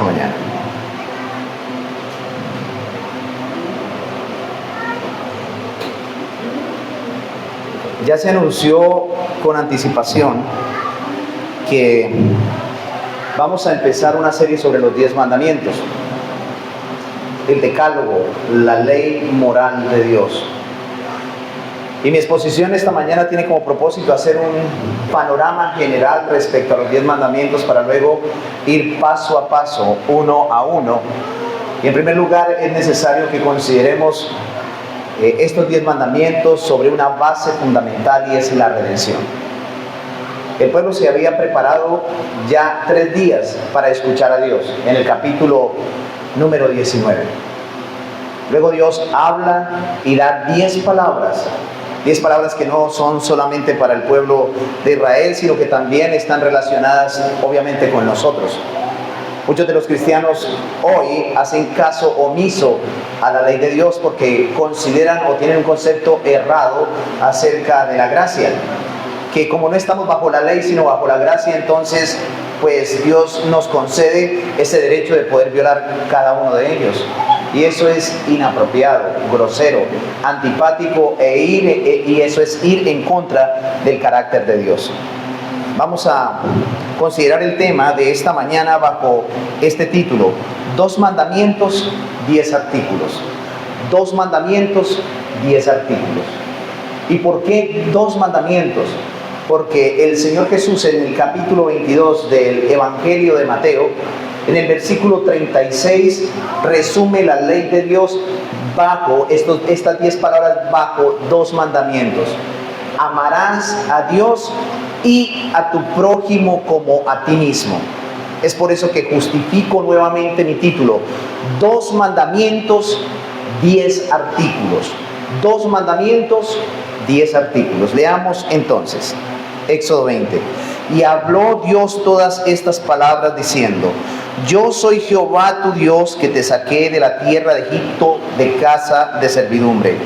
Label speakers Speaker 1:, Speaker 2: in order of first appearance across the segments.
Speaker 1: esta mañana. Ya se anunció con anticipación que vamos a empezar una serie sobre los 10 mandamientos, el decálogo, la ley moral de Dios. Y mi exposición esta mañana tiene como propósito hacer un panorama general respecto a los 10 mandamientos para luego ir paso a paso, uno a uno. Y en primer lugar es necesario que consideremos estos 10 mandamientos sobre una base fundamental, y es la redención. El pueblo se había preparado ya 3 días para escuchar a Dios en el capítulo número 19. Luego Dios habla y da 10 palabras. 10 palabras que no son solamente para el pueblo de Israel, sino que también están relacionadas obviamente con nosotros. Muchos de los cristianos hoy hacen caso omiso a la ley de Dios porque consideran o tienen un concepto errado acerca de la gracia, que como no estamos bajo la ley sino bajo la gracia, entonces pues Dios nos concede ese derecho de poder violar cada uno de ellos. Y eso es inapropiado, grosero, antipático y eso es ir en contra del carácter de Dios. Vamos a considerar el tema de esta mañana bajo este título: 2 mandamientos, 10 artículos. 2 mandamientos, 10 artículos. ¿Y por qué 2 mandamientos? Porque el Señor Jesús en el capítulo 22 del Evangelio de Mateo, en el versículo 36, resume la ley de Dios bajo estas 10 palabras, bajo 2 mandamientos: amarás a Dios y a tu prójimo como a ti mismo. Es por eso que justifico nuevamente mi título: 2 mandamientos, 10 artículos. 2 mandamientos, 10 artículos. Leamos entonces Éxodo 20. Y habló Dios todas estas palabras diciendo: yo soy Jehová tu Dios, que te saqué de la tierra de Egipto, de casa de servidumbre.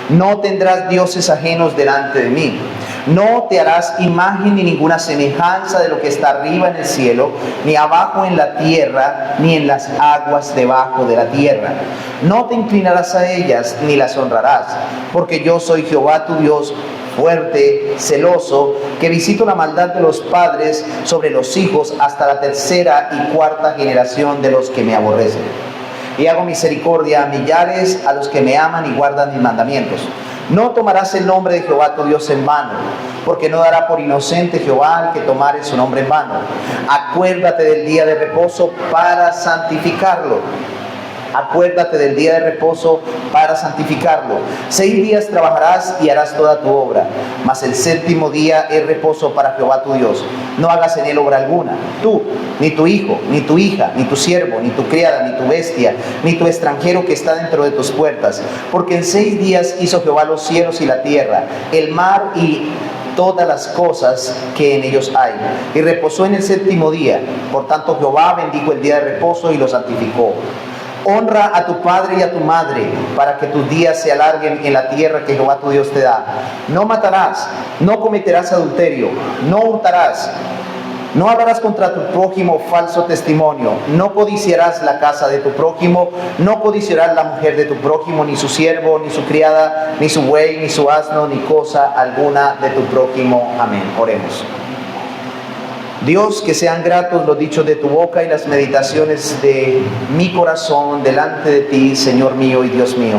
Speaker 1: No tendrás dioses ajenos delante de mí. No te harás imagen ni ninguna semejanza de lo que está arriba en el cielo, ni abajo en la tierra, ni en las aguas debajo de la tierra. No te inclinarás a ellas, ni las honrarás, porque yo soy Jehová tu Dios, fuerte, celoso, que visito la maldad de los padres sobre los hijos hasta la 3ª y 4ª generación de los que me aborrecen. Y hago misericordia a millares, a los que me aman y guardan mis mandamientos. No tomarás el nombre de Jehová tu Dios en vano, porque no dará por inocente Jehová al que tomare su nombre en vano. Acuérdate del día de reposo para santificarlo. Acuérdate del día de reposo para santificarlo. 6 días trabajarás y harás toda tu obra, mas el 7º día es reposo para Jehová tu Dios. No hagas en él obra alguna, tú, ni tu hijo, ni tu hija, ni tu siervo, ni tu criada, ni tu bestia, ni tu extranjero que está dentro de tus puertas. Porque en 6 días hizo Jehová los cielos y la tierra, el mar y todas las cosas que en ellos hay, y reposó en el 7º día. Por tanto Jehová bendijo el día de reposo y lo santificó. Honra a tu padre y a tu madre, para que tus días se alarguen en la tierra que Jehová tu Dios te da. No matarás, no cometerás adulterio, no hurtarás, no hablarás contra tu prójimo falso testimonio, no codiciarás la casa de tu prójimo, no codiciarás la mujer de tu prójimo, ni su siervo, ni su criada, ni su buey, ni su asno, ni cosa alguna de tu prójimo. Amén. Oremos. Dios, que sean gratos los dichos de tu boca y las meditaciones de mi corazón delante de ti, Señor mío y Dios mío.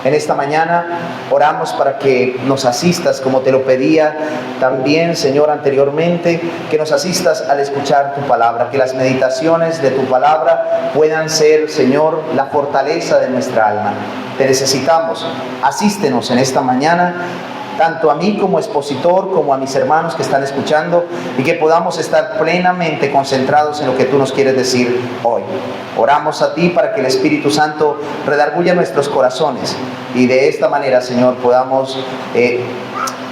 Speaker 1: En esta mañana oramos para que nos asistas, como te lo pedía también, Señor, anteriormente, que nos asistas al escuchar tu palabra, que las meditaciones de tu palabra puedan ser, Señor, la fortaleza de nuestra alma. Te necesitamos, asístenos en esta mañana, tanto a mí como expositor, como a mis hermanos que están escuchando, y que podamos estar plenamente concentrados en lo que tú nos quieres decir hoy. Oramos a ti para que el Espíritu Santo redarguya nuestros corazones y de esta manera, Señor, podamos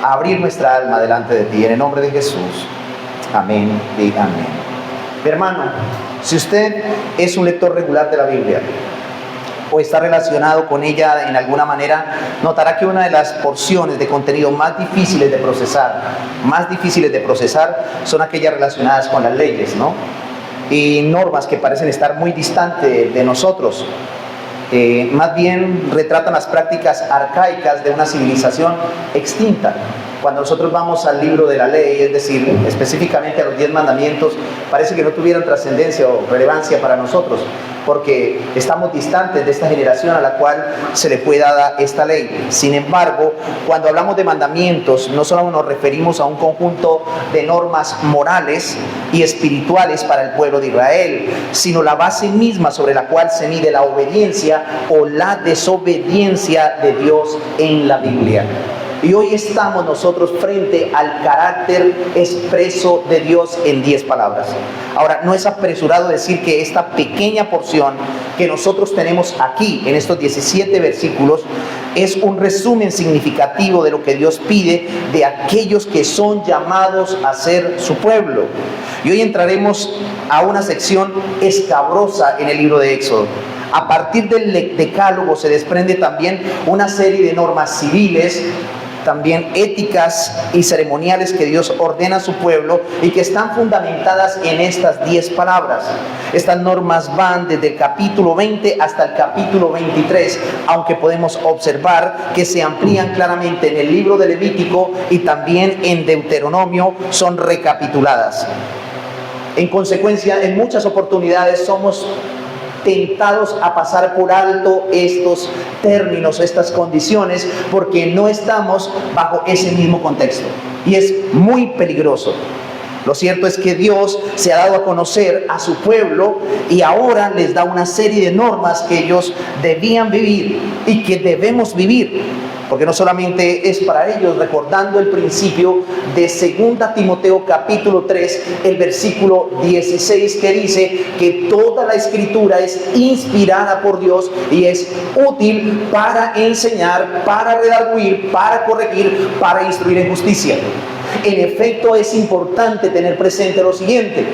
Speaker 1: abrir nuestra alma delante de ti. En el nombre de Jesús. Amén y amén. Mi hermano, si usted es un lector regular de la Biblia, o está relacionado con ella en alguna manera, notará que una de las porciones de contenido más difíciles de procesar son aquellas relacionadas con las leyes, ¿no? y normas que parecen estar muy distantes de nosotros. Más bien retratan las prácticas arcaicas de una civilización extinta. Cuando nosotros vamos al libro de la ley, es decir, específicamente a los 10 mandamientos, parece que no tuvieran trascendencia o relevancia para nosotros, porque estamos distantes de esta generación a la cual se le fue dada esta ley. Sin embargo, cuando hablamos de mandamientos, no solo nos referimos a un conjunto de normas morales y espirituales para el pueblo de Israel, sino la base misma sobre la cual se mide la obediencia o la desobediencia de Dios en la Biblia. Y hoy estamos nosotros frente al carácter expreso de Dios en 10 palabras. Ahora, no es apresurado decir que esta pequeña porción que nosotros tenemos aquí, en estos 17 versículos, es un resumen significativo de lo que Dios pide de aquellos que son llamados a ser su pueblo. Y hoy entraremos a una sección escabrosa en el libro de Éxodo. A partir del decálogo se desprende también una serie de normas civiles, también éticas y ceremoniales que Dios ordena a su pueblo y que están fundamentadas en estas 10 palabras. Estas normas van desde el capítulo 20 hasta el capítulo 23, aunque podemos observar que se amplían claramente en el libro de Levítico y también en Deuteronomio, son recapituladas. En consecuencia, en muchas oportunidades somos tentados a pasar por alto estos términos, estas condiciones, porque no estamos bajo ese mismo contexto. Y es muy peligroso. Lo cierto es que Dios se ha dado a conocer a su pueblo y ahora les da una serie de normas que ellos debían vivir y que debemos vivir. Porque no solamente es para ellos, recordando el principio de 2 Timoteo capítulo 3, el versículo 16, que dice que toda la escritura es inspirada por Dios y es útil para enseñar, para redarguir, para corregir, para instruir en justicia. En efecto, es importante tener presente lo siguiente,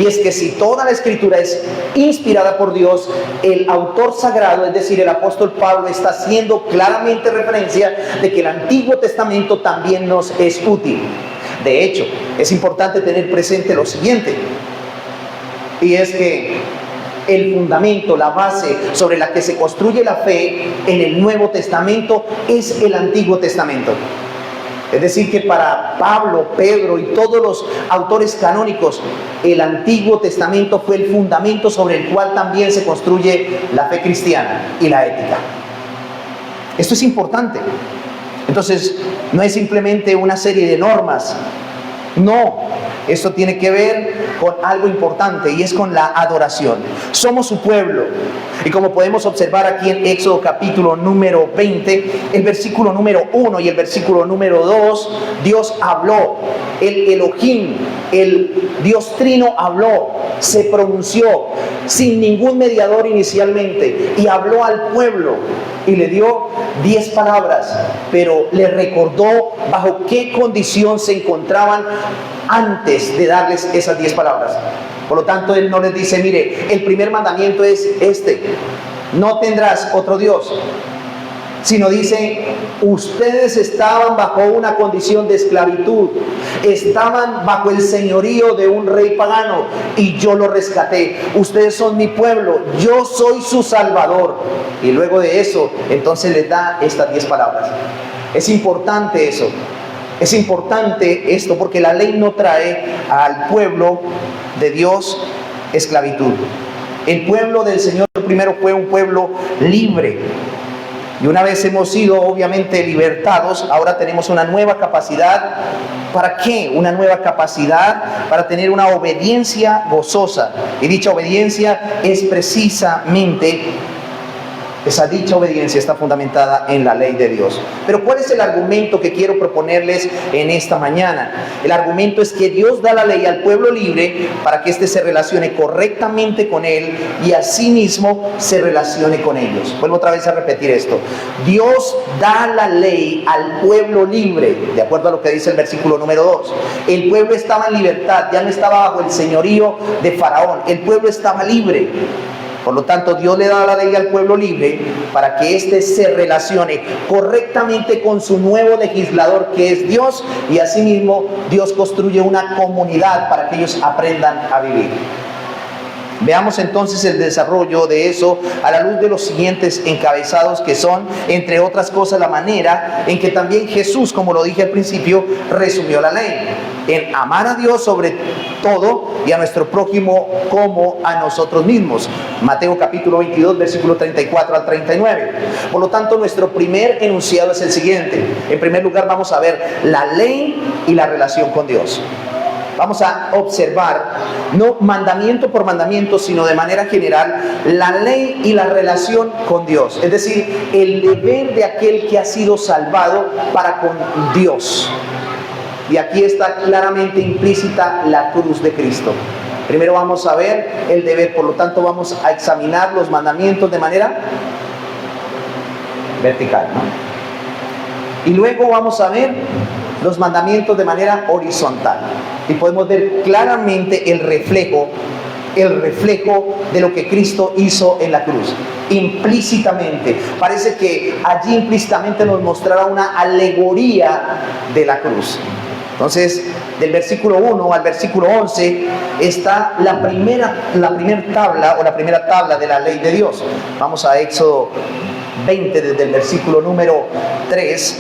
Speaker 1: y es que si toda la escritura es inspirada por Dios, el autor sagrado, es decir, el apóstol Pablo, está haciendo claramente referencia de que el Antiguo Testamento también nos es útil. De hecho, es importante tener presente lo siguiente, y es que el fundamento, la base sobre la que se construye la fe en el Nuevo Testamento es el Antiguo Testamento. Es decir, que para Pablo, Pedro y todos los autores canónicos, el Antiguo Testamento fue el fundamento sobre el cual también se construye la fe cristiana y la ética. Esto es importante. Entonces, no es simplemente una serie de normas. No, esto tiene que ver con algo importante, y es con la adoración. Somos su pueblo, y como podemos observar aquí en Éxodo capítulo número 20, el versículo número 1 y el versículo número 2, Dios habló, el Elohim, el Dios Trino habló, se pronunció sin ningún mediador inicialmente, y habló al pueblo y le dio 10 palabras, pero le recordó bajo qué condición se encontraban antes de darles esas 10 palabras. Por lo tanto, él no les dice, mire, el primer mandamiento es este: no tendrás otro Dios. Sino dice, ustedes estaban bajo una condición de esclavitud, estaban bajo el señorío de un rey pagano, y yo lo rescaté. Ustedes son mi pueblo, yo soy su salvador. Y luego de eso, entonces les da estas 10 palabras. Es importante eso. Es importante esto, porque la ley no trae al pueblo de Dios esclavitud. El pueblo del Señor primero fue un pueblo libre. Y una vez hemos sido obviamente libertados, ahora tenemos una nueva capacidad. ¿Para qué? Una nueva capacidad para tener una obediencia gozosa. Y dicha obediencia es precisamente, esa dicha obediencia está fundamentada en la ley de Dios. Pero ¿cuál es el argumento que quiero proponerles en esta mañana? El argumento es que Dios da la ley al pueblo libre para que éste se relacione correctamente con él y asimismo se relacione con ellos. Vuelvo otra vez a repetir esto. Dios da la ley al pueblo libre, de acuerdo a lo que dice el versículo número 2. El pueblo estaba en libertad, ya no estaba bajo el señorío de Faraón. El pueblo estaba libre. Por lo tanto, Dios le da la ley al pueblo libre para que éste se relacione correctamente con su nuevo legislador, que es Dios, y asimismo Dios construye una comunidad para que ellos aprendan a vivir. Veamos entonces el desarrollo de eso a la luz de los siguientes encabezados, que son, entre otras cosas, la manera en que también Jesús, como lo dije al principio, resumió la ley, en amar a Dios sobre todo y a nuestro prójimo como a nosotros mismos. Mateo capítulo 22, versículo 34 al 39. Por lo tanto, nuestro primer enunciado es el siguiente. En primer lugar, vamos a ver la ley y la relación con Dios. Vamos a observar, no mandamiento por mandamiento, sino de manera general, la ley y la relación con Dios. Es decir, el deber de aquel que ha sido salvado para con Dios. Y aquí está claramente implícita la cruz de Cristo. Primero vamos a ver el deber, por lo tanto vamos a examinar los mandamientos de manera vertical, ¿no? Y luego vamos a ver los mandamientos de manera horizontal. Y podemos ver claramente el reflejo de lo que Cristo hizo en la cruz. Implícitamente. Parece que allí implícitamente nos mostrará una alegoría de la cruz. Entonces, del versículo 1 al versículo 11 está la primera tabla o la primera tabla de la ley de Dios. Vamos a Éxodo 20, desde el versículo número 3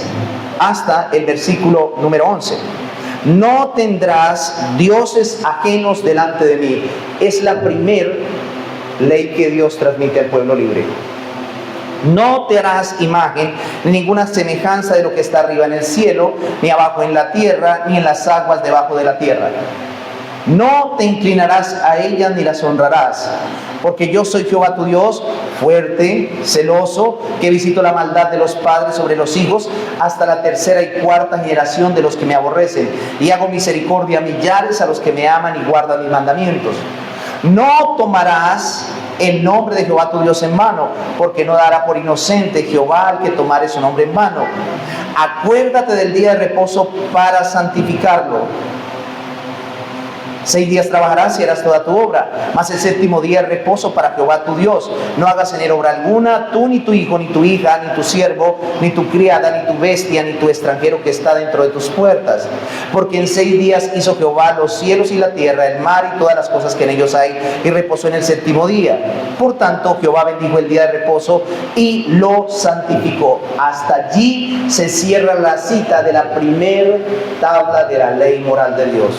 Speaker 1: hasta el versículo número 11. No tendrás dioses ajenos delante de mí. Es la primera ley que Dios transmite al pueblo libre. No te harás imagen, ni ninguna semejanza de lo que está arriba en el cielo, ni abajo en la tierra, ni en las aguas debajo de la tierra. No te inclinarás a ellas ni las honrarás, porque yo soy Jehová tu Dios, fuerte, celoso, que visito la maldad de los padres sobre los hijos, hasta la tercera y cuarta generación de los que me aborrecen, y hago misericordia a millares a los que me aman y guardan mis mandamientos. No tomarás el nombre de Jehová tu Dios en vano, porque no dará por inocente Jehová al que tomare su nombre en vano. Acuérdate del día de reposo para santificarlo. 6 días trabajarás y harás toda tu obra, mas el séptimo día es reposo para Jehová tu Dios. No hagas en él obra alguna, tú ni tu hijo, ni tu hija, ni tu siervo, ni tu criada, ni tu bestia, ni tu extranjero que está dentro de tus puertas. Porque en 6 días hizo Jehová los cielos y la tierra, el mar y todas las cosas que en ellos hay, y reposó en el séptimo día. Por tanto, Jehová bendijo el día de reposo y lo santificó. Hasta allí se cierra la cita de la primera tabla de la ley moral de Dios.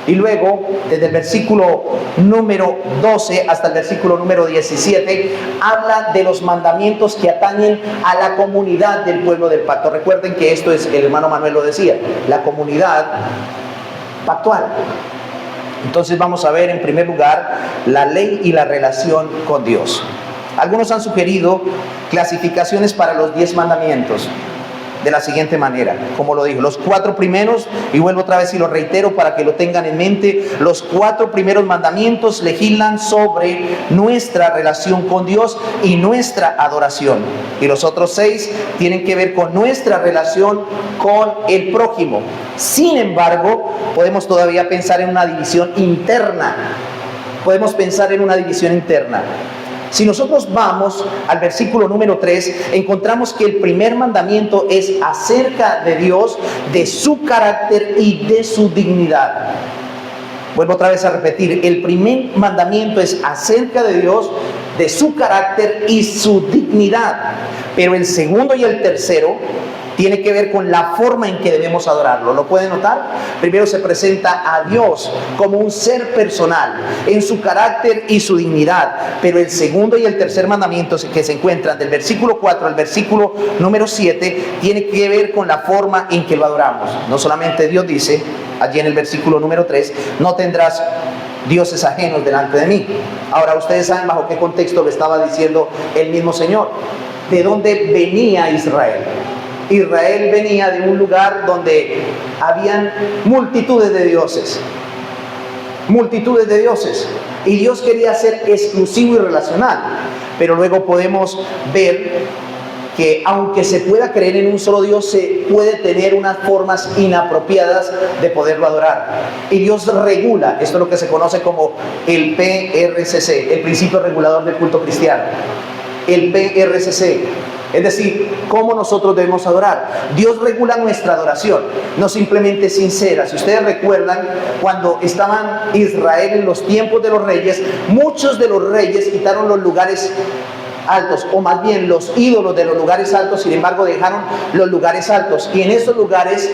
Speaker 1: Y luego, desde el versículo número 12 hasta el versículo número 17, habla de los mandamientos que atañen a la comunidad del pueblo del pacto. Recuerden que esto es, el hermano Manuel lo decía, la comunidad pactual. Entonces vamos a ver en primer lugar la ley y la relación con Dios. Algunos han sugerido clasificaciones para los 10 mandamientos de la siguiente manera, como lo dijo, los 4 primeros, y vuelvo otra vez y lo reitero para que lo tengan en mente, los 4 primeros mandamientos legislan sobre nuestra relación con Dios y nuestra adoración, y los otros 6 tienen que ver con nuestra relación con el prójimo. Sin embargo, podemos todavía pensar en una división interna, Si nosotros vamos al versículo número 3, encontramos que el primer mandamiento es acerca de Dios, de su carácter y de su dignidad. Vuelvo otra vez a repetir, el primer mandamiento es acerca de Dios, de su carácter y su dignidad. Pero el segundo y el tercero tiene que ver con la forma en que debemos adorarlo. ¿Lo pueden notar? Primero se presenta a Dios como un ser personal, en su carácter y su dignidad. Pero el segundo y el tercer mandamiento, que se encuentran del versículo 4 al versículo número 7, tiene que ver con la forma en que lo adoramos. No solamente Dios dice, allí en el versículo número 3, no tendrás dioses ajenos delante de mí. Ahora, ustedes saben bajo qué contexto lo estaba diciendo el mismo Señor. ¿De dónde venía Israel? Israel venía de un lugar donde habían multitudes de dioses, y Dios quería ser exclusivo y relacional. Pero luego podemos ver que aunque se pueda creer en un solo Dios, se puede tener unas formas inapropiadas de poderlo adorar, y Dios regula. Esto es lo que se conoce como el PRCC, el principio regulador del culto cristiano. el PRCC. Es decir, cómo nosotros debemos adorar. Dios regula nuestra adoración, no simplemente sincera. Si ustedes recuerdan, cuando estaban Israel en los tiempos de los reyes, muchos de los reyes quitaron los lugares altos, o más bien los ídolos de los lugares altos, sin embargo dejaron los lugares altos. Y en esos lugares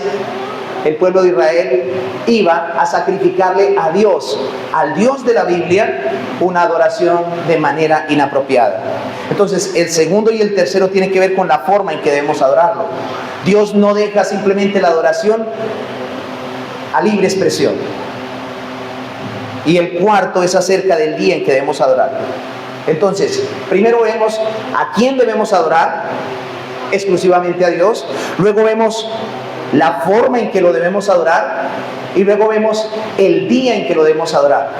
Speaker 1: el pueblo de Israel iba a sacrificarle a Dios, al Dios de la Biblia, una adoración de manera inapropiada. Entonces, el segundo y el tercero tienen que ver con la forma en que debemos adorarlo. Dios no deja simplemente la adoración a libre expresión. Y el cuarto es acerca del día en que debemos adorar. Entonces, primero vemos a quién debemos adorar, exclusivamente a Dios. Luego vemos la forma en que lo debemos adorar, y luego vemos el día en que lo debemos adorar.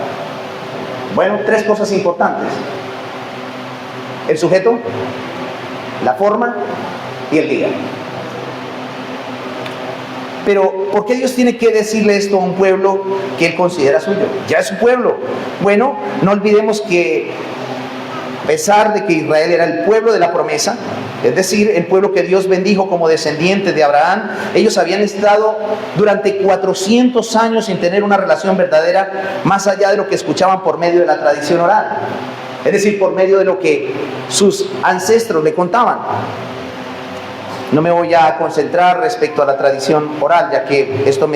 Speaker 1: Bueno, tres cosas importantes: el sujeto, la forma y el día. Pero ¿por qué Dios tiene que decirle esto a un pueblo que Él considera suyo? Ya es su pueblo. Bueno, no olvidemos que a pesar de que Israel era el pueblo de la promesa, es decir, el pueblo que Dios bendijo como descendiente de Abraham, ellos habían estado durante 400 años sin tener una relación verdadera, más allá de lo que escuchaban por medio de la tradición oral, es decir, por medio de lo que sus ancestros le contaban. No me voy a concentrar respecto a la tradición oral, ya que esto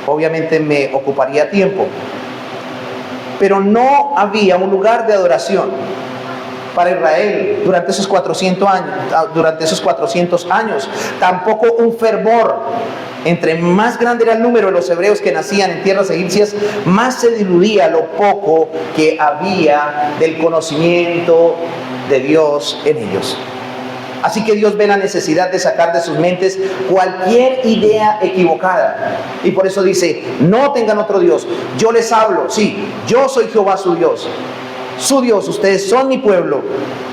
Speaker 1: obviamente me ocuparía tiempo. Pero no había un lugar de adoración para Israel durante esos 400 años. Tampoco un fervor. Entre más grande era el número de los hebreos que nacían en tierras egipcias, más se diluía lo poco que había del conocimiento de Dios en ellos. Así que Dios ve la necesidad de sacar de sus mentes cualquier idea equivocada. Y por eso dice: no tengan otro Dios. Yo les hablo, sí, yo soy Jehová su Dios. Su Dios, ustedes son mi pueblo,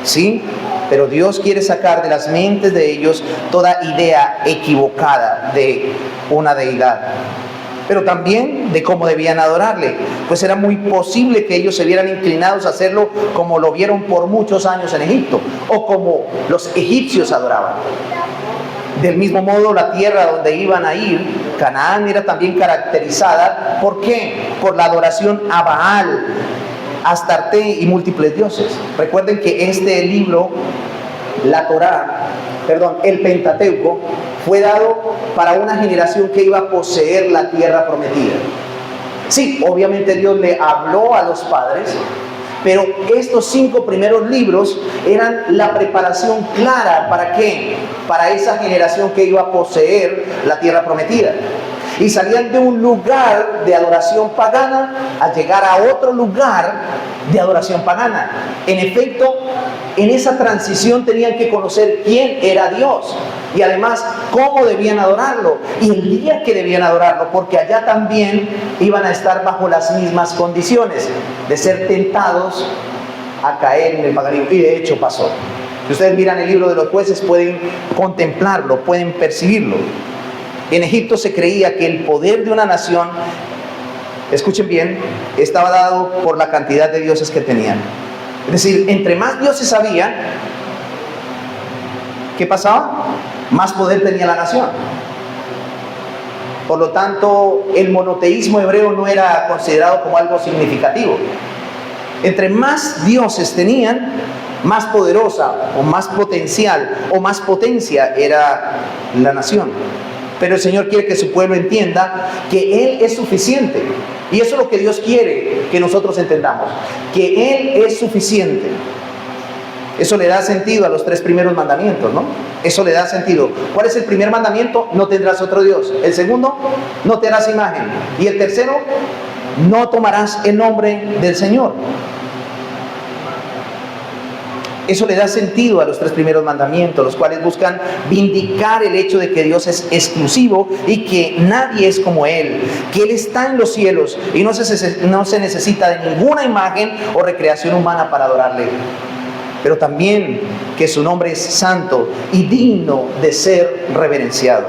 Speaker 1: ¿sí? Pero Dios quiere sacar de las mentes de ellos toda idea equivocada de una deidad, pero también de cómo debían adorarle, pues era muy posible que ellos se vieran inclinados a hacerlo como lo vieron por muchos años en Egipto, o como los egipcios adoraban. Del mismo modo, la tierra donde iban a ir, Canaán, era también caracterizada, ¿por qué? Por la adoración a Baal, Astarte y múltiples dioses. Recuerden que este libro, el Pentateuco, fue dado para una generación que iba a poseer la tierra prometida. Sí, obviamente Dios le habló a los padres, pero estos 5 primeros libros eran la preparación clara. ¿Para qué? Para esa generación que iba a poseer la tierra prometida. Y salían de un lugar de adoración pagana a llegar a otro lugar de adoración pagana. En efecto, en esa transición tenían que conocer quién era Dios y además cómo debían adorarlo y el día que debían adorarlo, porque allá también iban a estar bajo las mismas condiciones de ser tentados a caer en el paganismo. Y de hecho pasó. Si ustedes miran el libro de los Jueces, pueden contemplarlo, pueden percibirlo. En Egipto se creía que el poder de una nación, escuchen bien, estaba dado por la cantidad de dioses que tenían. Es decir, entre más dioses había, ¿qué pasaba? Más poder tenía la nación. Por lo tanto, el monoteísmo hebreo no era considerado como algo significativo. Entre más dioses tenían, más poderosa o más potencial o más potencia era la nación. Pero el Señor quiere que su pueblo entienda que Él es suficiente. Y eso es lo que Dios quiere que nosotros entendamos, que Él es suficiente. Eso le da sentido a los 3 primeros mandamientos, ¿no? Eso le da sentido. ¿Cuál es el primer mandamiento? No tendrás otro Dios. El segundo, no te harás imagen. Y el tercero, no tomarás el nombre del Señor. Eso le da sentido a los 3 primeros mandamientos, los cuales buscan vindicar el hecho de que Dios es exclusivo y que nadie es como Él, que Él está en los cielos y no se necesita de ninguna imagen o recreación humana para adorarle. Pero también que su nombre es santo y digno de ser reverenciado.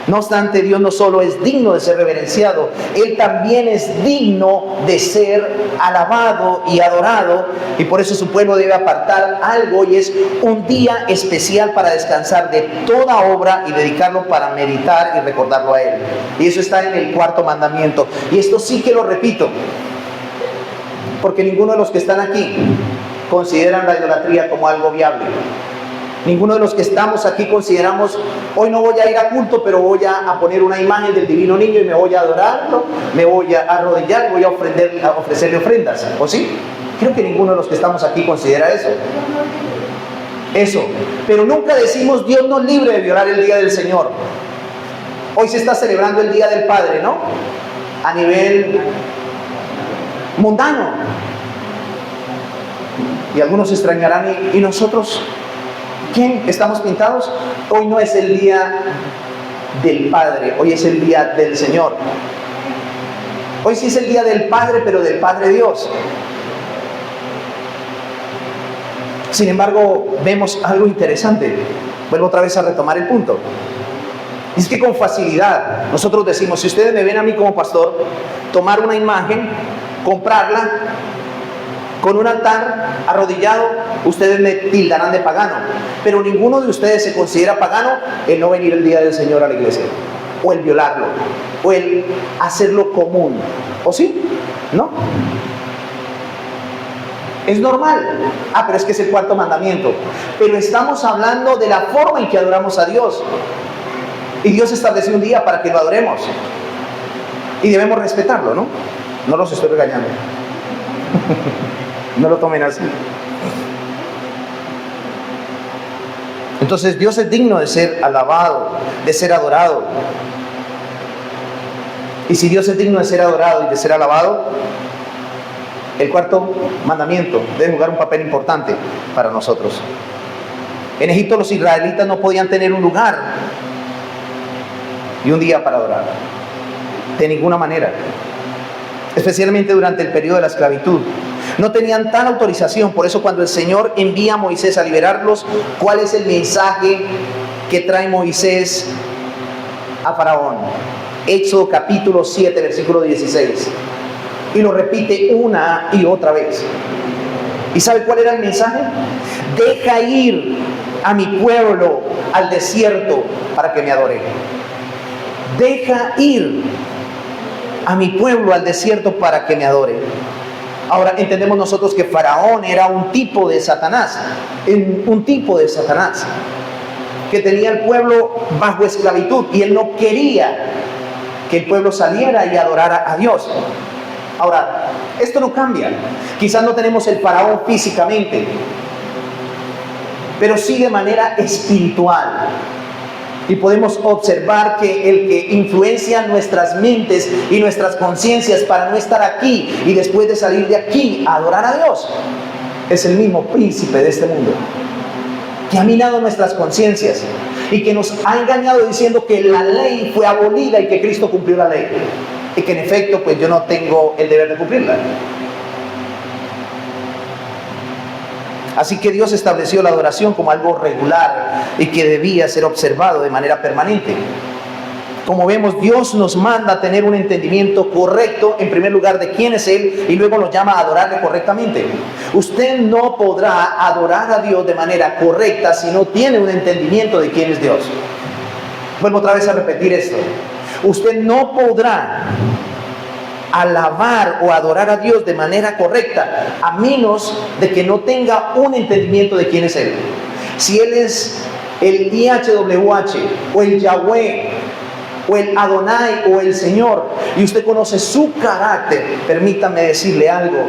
Speaker 1: No obstante, Dios no solo es digno de ser reverenciado, Él también es digno de ser alabado y adorado, y por eso su pueblo debe apartar algo, y es un día especial para descansar de toda obra y dedicarlo para meditar y recordarlo a Él. Y eso está en el cuarto mandamiento. Y esto sí que lo repito, porque ninguno de los que están aquí consideran la idolatría como algo viable. Ninguno de los que estamos aquí consideramos, hoy no voy a ir a culto, pero voy a poner una imagen del divino niño y me voy a adorarlo, me voy a arrodillar, voy a ofrecerle ofrendas. ¿O sí? Creo que ninguno de los que estamos aquí considera eso. Pero nunca decimos, Dios nos libre de violar el día del Señor. Hoy se está celebrando el Día del Padre, ¿no? A nivel mundano. Y algunos se extrañarán, ¿y nosotros quién estamos pintados? Hoy no es el día del Padre, hoy es el día del Señor. Hoy sí es el día del Padre, pero del Padre Dios. Sin embargo, vemos algo interesante. Vuelvo otra vez a retomar el punto. Es que con facilidad nosotros decimos, si ustedes me ven a mí como pastor, tomar una imagen, comprarla, con un altar arrodillado, ustedes me tildarán de pagano. Pero ninguno de ustedes se considera pagano el no venir el día del Señor a la iglesia, o el violarlo, o el hacerlo común. ¿O sí? ¿No? Es normal. Pero es que es el cuarto mandamiento. Pero estamos hablando de la forma en que adoramos a Dios. Y Dios estableció un día para que lo adoremos. Y debemos respetarlo, ¿no? No los estoy regañando. No lo tomen así. Entonces Dios es digno de ser alabado, de ser adorado. Y si Dios es digno de ser adorado y de ser alabado, el cuarto mandamiento debe jugar un papel importante para nosotros. En Egipto los israelitas no podían tener un lugar y un día para adorar, de ninguna manera, especialmente durante el periodo de la esclavitud. No tenían tal autorización. Por eso cuando el Señor envía a Moisés a liberarlos, ¿cuál es el mensaje que trae Moisés a Faraón? Éxodo capítulo 7, versículo 16. Y lo repite una y otra vez. ¿Y sabe cuál era el mensaje? Deja ir a mi pueblo al desierto para que me adore. Deja ir a mi pueblo al desierto para que me adore. Ahora entendemos nosotros que Faraón era un tipo de Satanás, que tenía el pueblo bajo esclavitud, y él no quería que el pueblo saliera y adorara a Dios. Ahora, esto no cambia. Quizás no tenemos el Faraón físicamente, pero sí de manera espiritual. Y podemos observar que el que influencia nuestras mentes y nuestras conciencias para no estar aquí y después de salir de aquí a adorar a Dios es el mismo príncipe de este mundo, que ha minado nuestras conciencias y que nos ha engañado diciendo que la ley fue abolida y que Cristo cumplió la ley, y que en efecto pues yo no tengo el deber de cumplirla. Así que Dios estableció la adoración como algo regular y que debía ser observado de manera permanente. Como vemos, Dios nos manda a tener un entendimiento correcto, en primer lugar, de quién es Él, y luego nos llama a adorarle correctamente. Usted no podrá adorar a Dios de manera correcta si no tiene un entendimiento de quién es Dios. Vuelvo otra vez a repetir esto. Usted no podrá alabar o adorar a Dios de manera correcta a menos de que no tenga un entendimiento de quién es Él. Si Él es el IHWH o el Yahweh o el Adonai o el Señor, y usted conoce su carácter, permítame decirle algo,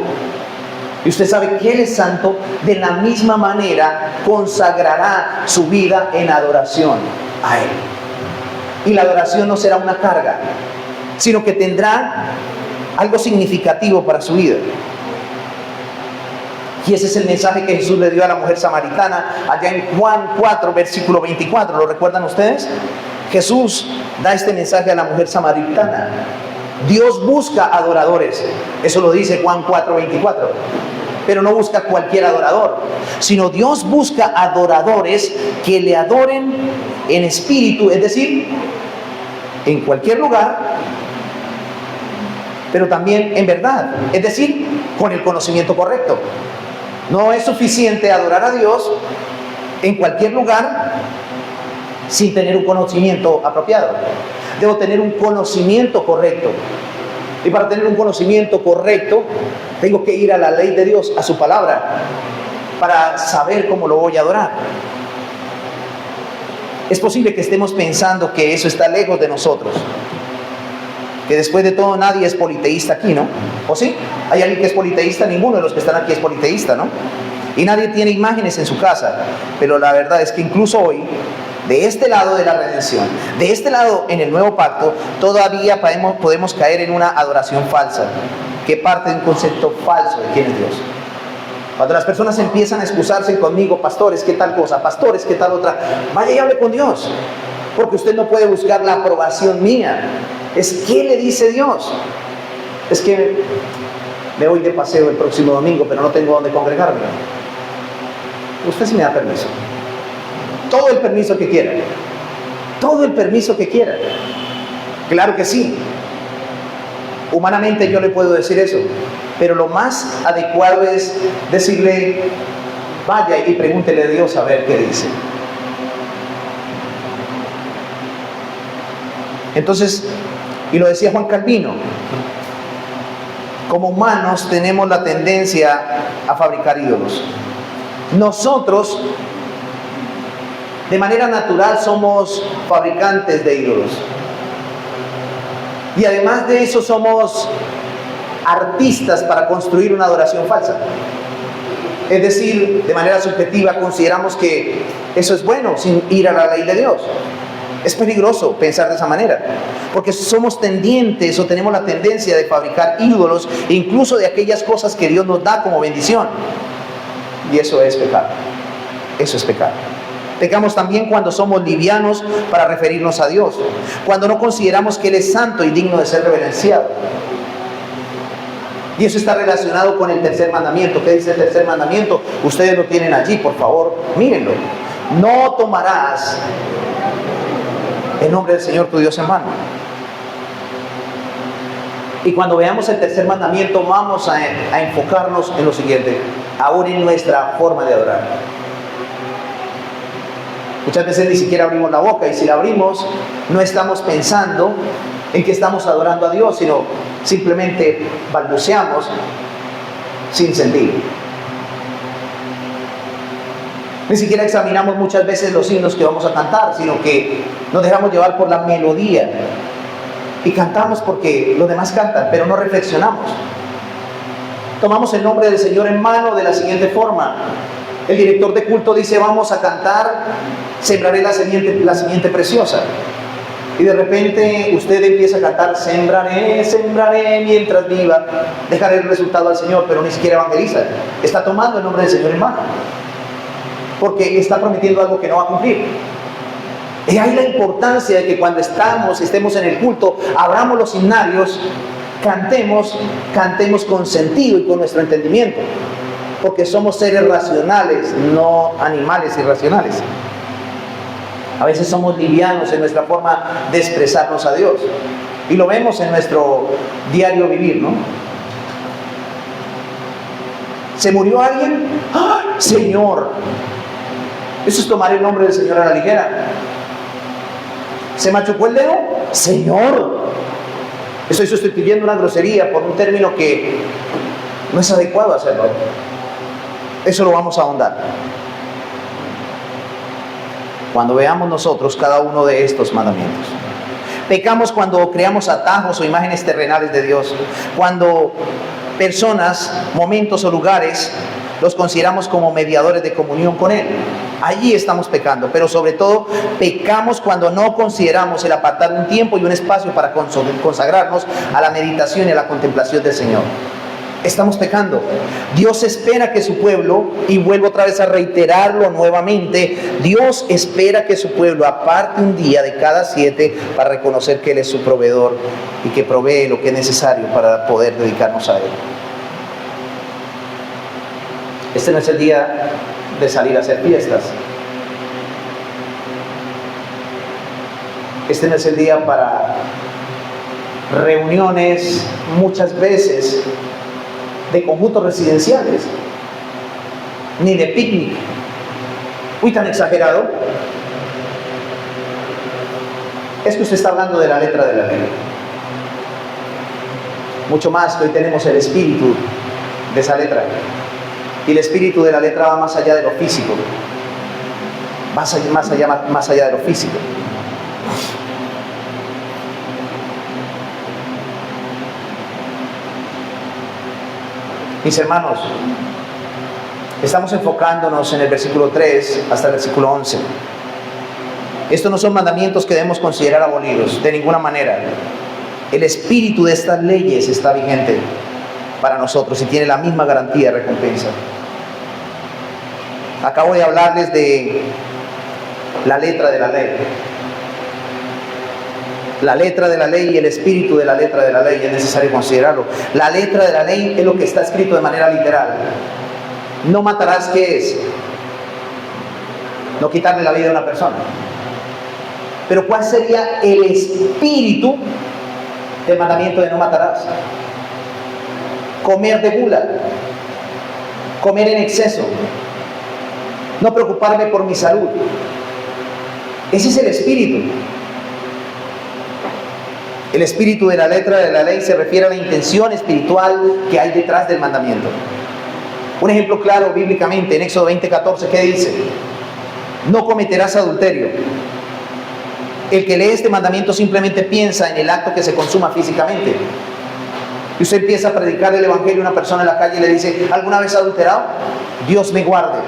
Speaker 1: y usted sabe que Él es santo, de la misma manera consagrará su vida en adoración a Él. Y la adoración no será una carga, sino que tendrá algo significativo para su vida. Y ese es el mensaje que Jesús le dio a la mujer samaritana allá en Juan 4, versículo 24. ¿Lo recuerdan ustedes? Jesús da este mensaje a la mujer samaritana. Dios busca adoradores. Eso lo dice Juan 4, 24. Pero no busca cualquier adorador, sino Dios busca adoradores que le adoren en espíritu, es decir, en cualquier lugar, pero también en verdad, es decir, con el conocimiento correcto. No es suficiente adorar a Dios en cualquier lugar sin tener un conocimiento apropiado. Debo tener un conocimiento correcto. Y para tener un conocimiento correcto, tengo que ir a la ley de Dios, a su palabra, para saber cómo lo voy a adorar. Es posible que estemos pensando que eso está lejos de nosotros, que después de todo nadie es politeísta aquí, ¿no? ¿O sí? ¿Hay alguien que es politeísta? Ninguno de los que están aquí es politeísta, ¿no? Y nadie tiene imágenes en su casa, pero la verdad es que incluso hoy, de este lado de la redención, de este lado en el nuevo pacto, todavía podemos caer en una adoración falsa, que parte de un concepto falso de quién es Dios. Cuando las personas empiezan a excusarse conmigo, pastores, ¿qué tal cosa? Pastores, ¿qué tal otra? Vaya y hable con Dios, porque usted no puede buscar la aprobación mía. Es ¿qué le dice Dios? Es que me voy de paseo el próximo domingo, pero no tengo dónde congregarme. Usted sí me da permiso. Todo el permiso que quiera. Todo el permiso que quiera. Claro que sí. Humanamente yo le puedo decir eso. Pero lo más adecuado es decirle, vaya y pregúntele a Dios a ver qué dice. Entonces, y lo decía Juan Calvino, como humanos tenemos la tendencia a fabricar ídolos. Nosotros, de manera natural, somos fabricantes de ídolos. Y además de eso somos artistas para construir una adoración falsa. Es decir, de manera subjetiva consideramos que eso es bueno sin ir a la ley de Dios. Es peligroso pensar de esa manera, porque somos tendientes o tenemos la tendencia de fabricar ídolos, incluso de aquellas cosas que Dios nos da como bendición. Y eso es pecado. Eso es pecado. Pecamos también cuando somos livianos para referirnos a Dios, cuando no consideramos que Él es santo y digno de ser reverenciado. Y eso está relacionado con el tercer mandamiento. ¿Qué dice el tercer mandamiento? Ustedes lo tienen allí, por favor, mírenlo. No tomarás el nombre del Señor tu Dios en vano. Y cuando veamos el tercer mandamiento, vamos a enfocarnos en lo siguiente, ahora en nuestra forma de adorar. Muchas veces ni siquiera abrimos la boca, y si la abrimos, no estamos pensando en que estamos adorando a Dios, sino simplemente balbuceamos sin sentido. Ni siquiera examinamos muchas veces los himnos que vamos a cantar, sino que nos dejamos llevar por la melodía y cantamos porque los demás cantan, pero no reflexionamos. Tomamos el nombre del Señor en mano de la siguiente forma. El director de culto dice, vamos a cantar, sembraré la simiente preciosa. Y de repente usted empieza a cantar, sembraré mientras viva, dejaré el resultado al Señor, pero ni siquiera evangeliza. Está tomando el nombre del Señor en mano, porque está prometiendo algo que no va a cumplir. Y hay la importancia de que cuando estemos en el culto, abramos los himnarios, cantemos con sentido y con nuestro entendimiento, porque somos seres racionales, no animales irracionales. A veces somos livianos en nuestra forma de expresarnos a Dios, y lo vemos en nuestro diario vivir, ¿no? ¿Se murió alguien? ¡Ah, Señor! Eso es tomar el nombre del Señor a la ligera. ¿Se machucó el dedo? Señor. Estoy sustituyendo una grosería por un término que no es adecuado hacerlo. Eso lo vamos a ahondar cuando veamos nosotros cada uno de estos mandamientos. Pecamos cuando creamos atajos o imágenes terrenales de Dios, cuando personas, momentos o lugares los consideramos como mediadores de comunión con Él. Allí estamos pecando, pero sobre todo pecamos cuando no consideramos el apartar un tiempo y un espacio para consagrarnos a la meditación y a la contemplación del Señor. Estamos pecando. Dios espera que su pueblo, y vuelvo otra vez a reiterarlo nuevamente, Dios espera que su pueblo aparte un día de cada 7 para reconocer que Él es su proveedor y que provee lo que es necesario para poder dedicarnos a Él. Este no es el día de salir a hacer fiestas. Este no es el día para reuniones, muchas veces de conjuntos residenciales, ni de picnic. Uy, tan exagerado. Es que usted está hablando de la letra de la ley. Mucho más que hoy tenemos el espíritu de esa letra. Y el espíritu de la letra va más allá de lo físico. Más allá de lo físico. Mis hermanos, estamos enfocándonos en el versículo 3 hasta el versículo 11. Estos no son mandamientos que debemos considerar abolidos, de ninguna manera. El espíritu de estas leyes está vigente para nosotros y tiene la misma garantía de recompensa. Acabo de hablarles de la letra de la ley. La letra de la ley y el espíritu de la letra de la ley es necesario considerarlo. La letra de la ley es lo que está escrito de manera literal. No matarás, ¿qué es? No quitarle la vida a una persona. Pero ¿cuál sería el espíritu del mandamiento de no matarás? Comer de gula, comer en exceso, no preocuparme por mi salud. Ese es el espíritu. El espíritu de la letra de la ley se refiere a la intención espiritual que hay detrás del mandamiento. Un ejemplo claro bíblicamente en Éxodo 20:14, ¿qué dice? No cometerás adulterio. El que lee este mandamiento simplemente piensa en el acto que se consuma físicamente. Y usted empieza a predicar el evangelio a una persona en la calle y le dice, ¿alguna vez adulterado? Dios me guarde.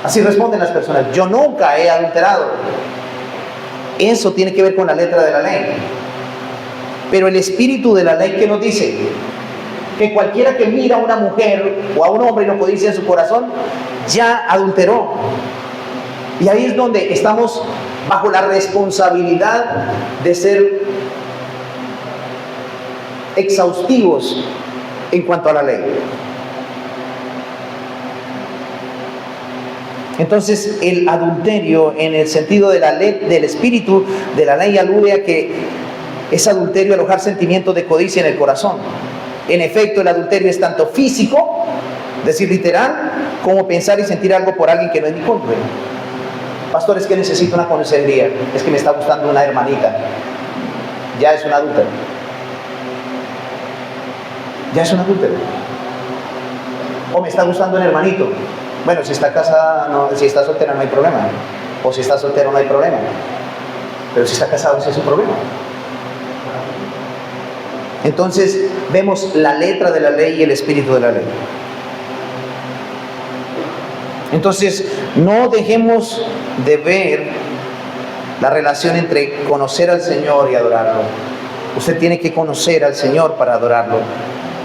Speaker 1: Así responden las personas, yo nunca he adulterado. Eso tiene que ver con la letra de la ley. Pero el espíritu de la ley, ¿qué nos dice? Que cualquiera que mira a una mujer o a un hombre y lo codicia en su corazón, ya adulteró. Y ahí es donde estamos bajo la responsabilidad de ser exhaustivos en cuanto a la ley. Entonces, el adulterio, en el sentido de la ley, del espíritu de la ley, alude a que es adulterio alojar sentimientos de codicia en el corazón. En efecto, el adulterio es tanto físico, es decir, literal, como pensar y sentir algo por alguien que no es mi cónyuge. Pastor, es que necesito una consejería, es que me está gustando una hermanita. Ya es un adúltero. Ya es un adúltero. O me está gustando un hermanito. Bueno, si está casada, no, si está soltera no hay problema. O si está soltero no hay problema. Pero si está casado ese es un problema. Entonces vemos la letra de la ley y el espíritu de la ley. Entonces no dejemos de ver la relación entre conocer al Señor y adorarlo. Usted tiene que conocer al Señor para adorarlo.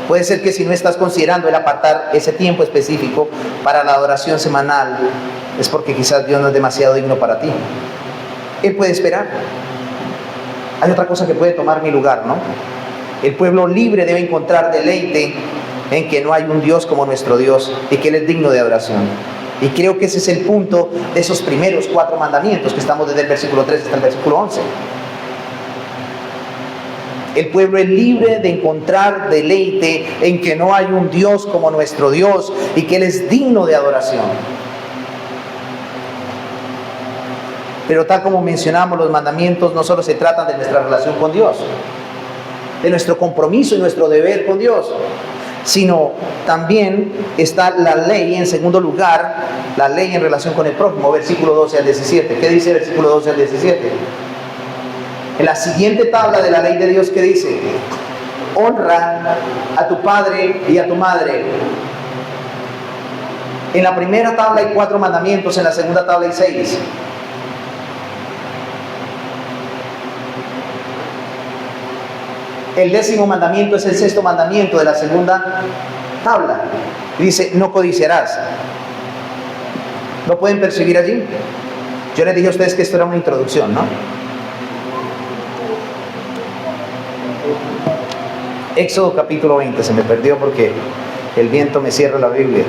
Speaker 1: Puede ser que si no estás considerando el apartar ese tiempo específico para la adoración semanal, es porque quizás Dios no es demasiado digno para ti. Él puede esperar. Hay otra cosa que puede tomar mi lugar, ¿no? El pueblo libre debe encontrar deleite en que no hay un Dios como nuestro Dios y que Él es digno de adoración. Y creo que ese es el punto de esos primeros 4 mandamientos que estamos desde el versículo 3 hasta el versículo 11. El pueblo es libre de encontrar deleite en que no hay un Dios como nuestro Dios y que Él es digno de adoración. Pero tal como mencionamos, los mandamientos no solo se tratan de nuestra relación con Dios, de nuestro compromiso y nuestro deber con Dios, sino también está la ley en segundo lugar, la ley en relación con el prójimo, versículo 12 al 17. ¿Qué dice el versículo 12 al 17? En la siguiente tabla de la ley de Dios, ¿qué dice? Honra a tu padre y a tu madre. En la primera tabla hay 4 mandamientos, en la segunda tabla hay 6. El 10º mandamiento es el 6º mandamiento de la segunda tabla. Dice, no codiciarás. ¿Lo pueden percibir allí? Yo les dije a ustedes que esto era una introducción, ¿no? Éxodo capítulo 20, se me perdió porque el viento me cierra la Biblia.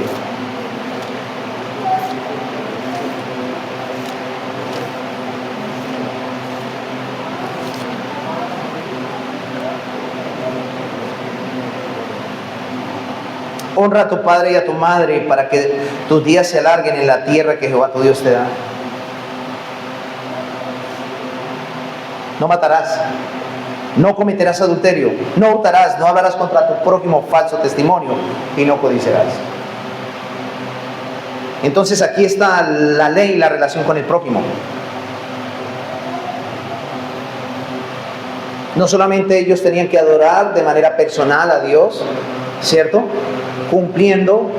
Speaker 1: honra a tu padre y a tu madre para que tus días se alarguen en la tierra que Jehová tu Dios te da. No matarás, no cometerás adulterio, no hurtarás, no hablarás contra tu prójimo falso testimonio y no codiciarás. Entonces aquí está la ley y la relación con el prójimo. No solamente ellos tenían que adorar de manera personal a Dios, ¿cierto? Cumpliendo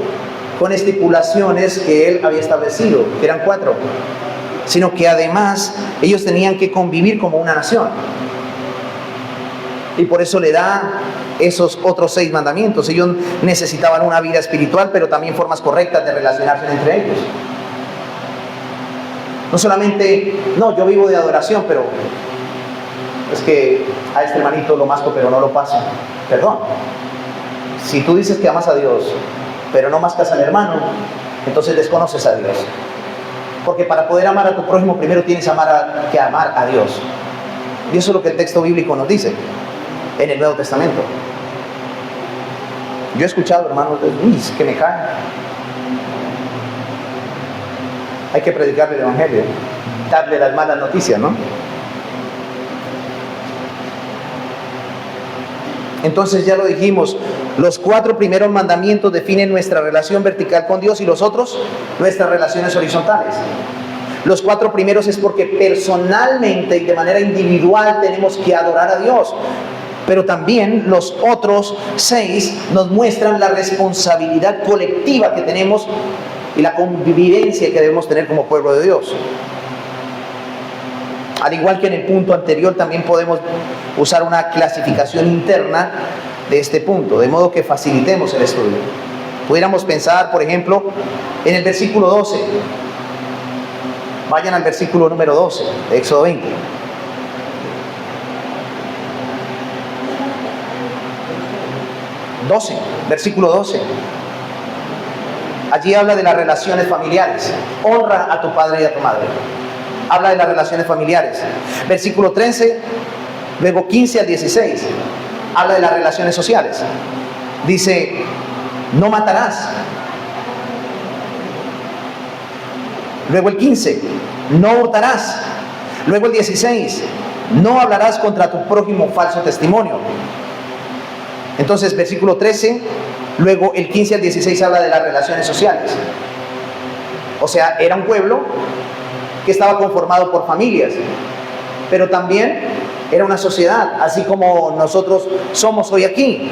Speaker 1: con estipulaciones que Él había establecido, que eran 4, sino que además ellos tenían que convivir como una nación. Y por eso le da esos otros 6 mandamientos. Ellos necesitaban una vida espiritual, pero también formas correctas de relacionarse entre ellos. No solamente, no, yo vivo de adoración, pero es que a este hermanito lo masco, pero no lo paso. Perdón. Si tú dices que amas a Dios, pero no mascas al hermano, entonces desconoces a Dios. Porque para poder amar a tu prójimo, primero tienes que amar a Dios. Y eso es lo que el texto bíblico nos dice en el Nuevo Testamento. Yo he escuchado, hermanos, que me caen. Hay que predicarle el evangelio, darle las malas noticias, ¿no? Entonces ya lo dijimos, los 4 primeros mandamientos definen nuestra relación vertical con Dios y los otros, nuestras relaciones horizontales. Los 4 primeros es porque personalmente y de manera individual tenemos que adorar a Dios. Pero también los otros 6 nos muestran la responsabilidad colectiva que tenemos y la convivencia que debemos tener como pueblo de Dios. Al igual que en el punto anterior, también podemos usar una clasificación interna de este punto, de modo que facilitemos el estudio. Pudiéramos pensar, por ejemplo, en el versículo 12. Vayan al versículo número 12 de Éxodo 20. Versículo 12. Allí habla de las relaciones familiares. Honra a tu padre y a tu madre. Habla de las relaciones familiares. Versículo 13, luego 15 al 16. Habla de las relaciones sociales. Dice, no matarás. Luego el 15, no hurtarás. Luego el 16, no hablarás contra tu prójimo falso testimonio. Entonces, versículo 13, luego el 15 al 16 habla de las relaciones sociales. O sea, era un pueblo que estaba conformado por familias, pero también era una sociedad, así como nosotros somos hoy aquí,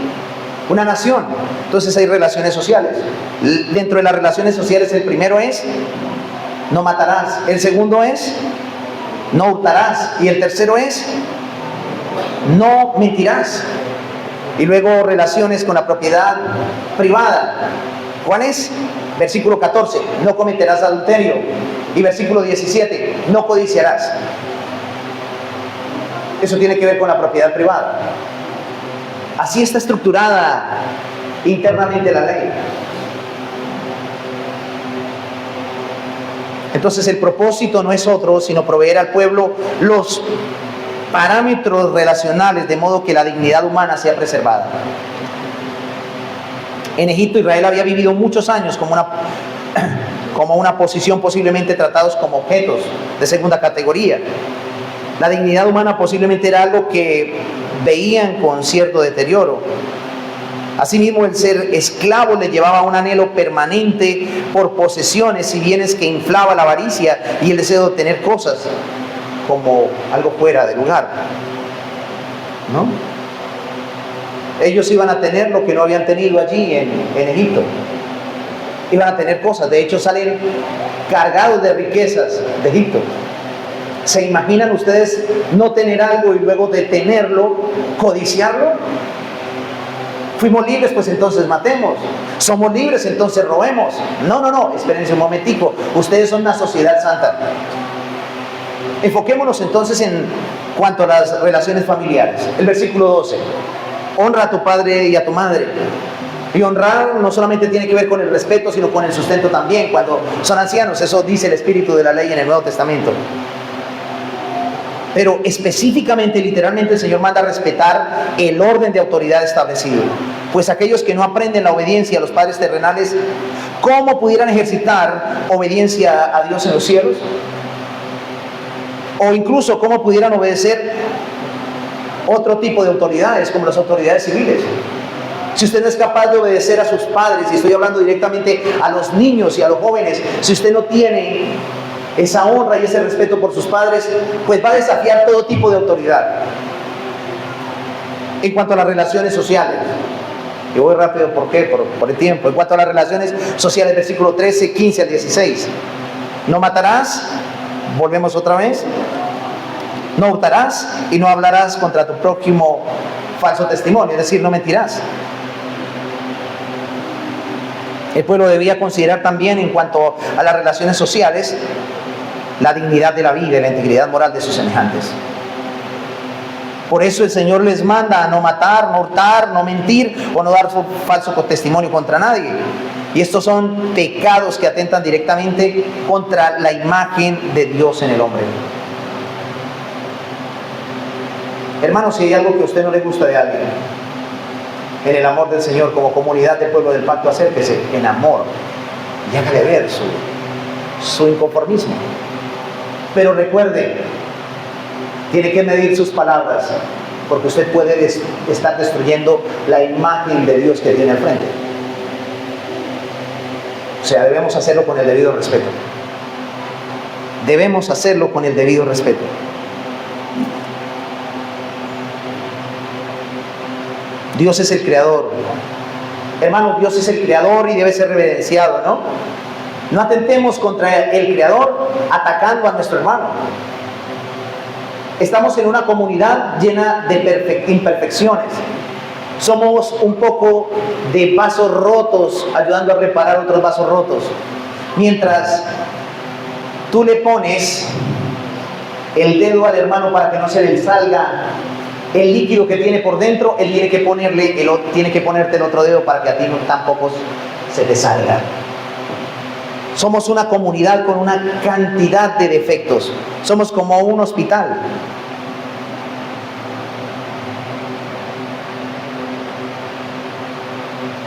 Speaker 1: una nación. Entonces hay relaciones sociales. Dentro de las relaciones sociales, el primero es no matarás, el segundo es no hurtarás y el tercero es no mentirás. Y luego relaciones con la propiedad privada. ¿Cuál es? Versículo 14, no cometerás adulterio. Y versículo 17, no codiciarás. Eso tiene que ver con la propiedad privada. Así está estructurada internamente la ley. Entonces el propósito no es otro, sino proveer al pueblo los parámetros relacionales de modo que la dignidad humana sea preservada. En Egipto, Israel había vivido muchos años como una posición, posiblemente tratados como objetos de segunda categoría. La dignidad humana posiblemente era algo que veían con cierto deterioro. Asimismo, el ser esclavo le llevaba a un anhelo permanente por posesiones y bienes que inflaba la avaricia y el deseo de obtener cosas como algo fuera de lugar, ¿no? Ellos iban a tener lo que no habían tenido allí en Egipto. Iban a tener cosas. De hecho, salen cargados de riquezas de Egipto. ¿Se imaginan ustedes no tener algo y luego de tenerlo, codiciarlo? Fuimos libres, pues entonces matemos. Somos libres, entonces robemos. No, espérense un momentico. Ustedes son una sociedad santa. Enfoquémonos entonces en cuanto a las relaciones familiares. El versículo 12. Honra a tu padre y a tu madre. Y honrar no solamente tiene que ver con el respeto, sino con el sustento también. Cuando son ancianos, eso dice el espíritu de la ley en el Nuevo Testamento. Pero específicamente, literalmente, el Señor manda a respetar el orden de autoridad establecido. Pues aquellos que no aprenden la obediencia a los padres terrenales, ¿cómo pudieran ejercitar obediencia a Dios en los cielos? O incluso, ¿cómo pudieran obedecer otro tipo de autoridades, como las autoridades civiles? Si usted no es capaz de obedecer a sus padres, y estoy hablando directamente a los niños y a los jóvenes, si usted no tiene esa honra y ese respeto por sus padres, pues va a desafiar todo tipo de autoridad. En cuanto a las relaciones sociales, y voy rápido, ¿por qué? Por el tiempo. En cuanto a las relaciones sociales, versículo 13, 15 al 16. No matarás, volvemos otra vez. No hurtarás y no hablarás contra tu prójimo falso testimonio, es decir, no mentirás. El pueblo debía considerar también, en cuanto a las relaciones sociales, la dignidad de la vida y la integridad moral de sus semejantes. Por eso el Señor les manda a no matar, no hurtar, no mentir o no dar falso testimonio contra nadie. Y estos son pecados que atentan directamente contra la imagen de Dios en el hombre. Hermanos, si hay algo que a usted no le gusta de alguien, en el amor del Señor, como comunidad del pueblo del pacto, acérquese en amor y hágale ver su inconformismo. Pero recuerde, tiene que medir sus palabras, porque usted puede estar destruyendo la imagen de Dios que tiene al frente. O sea, debemos hacerlo con el debido respeto. Debemos hacerlo con el debido respeto. Dios es el creador. Hermano, Dios es el creador y debe ser reverenciado, ¿no? No atentemos contra el creador atacando a nuestro hermano. Estamos en una comunidad llena de imperfecciones. Somos un poco de vasos rotos, ayudando a reparar otros vasos rotos. Mientras tú le pones el dedo al hermano para que no se le salga el líquido que tiene por dentro, él tiene que ponerte el otro dedo para que a ti tampoco se te salga. Somos una comunidad con una cantidad de defectos. Somos como un hospital.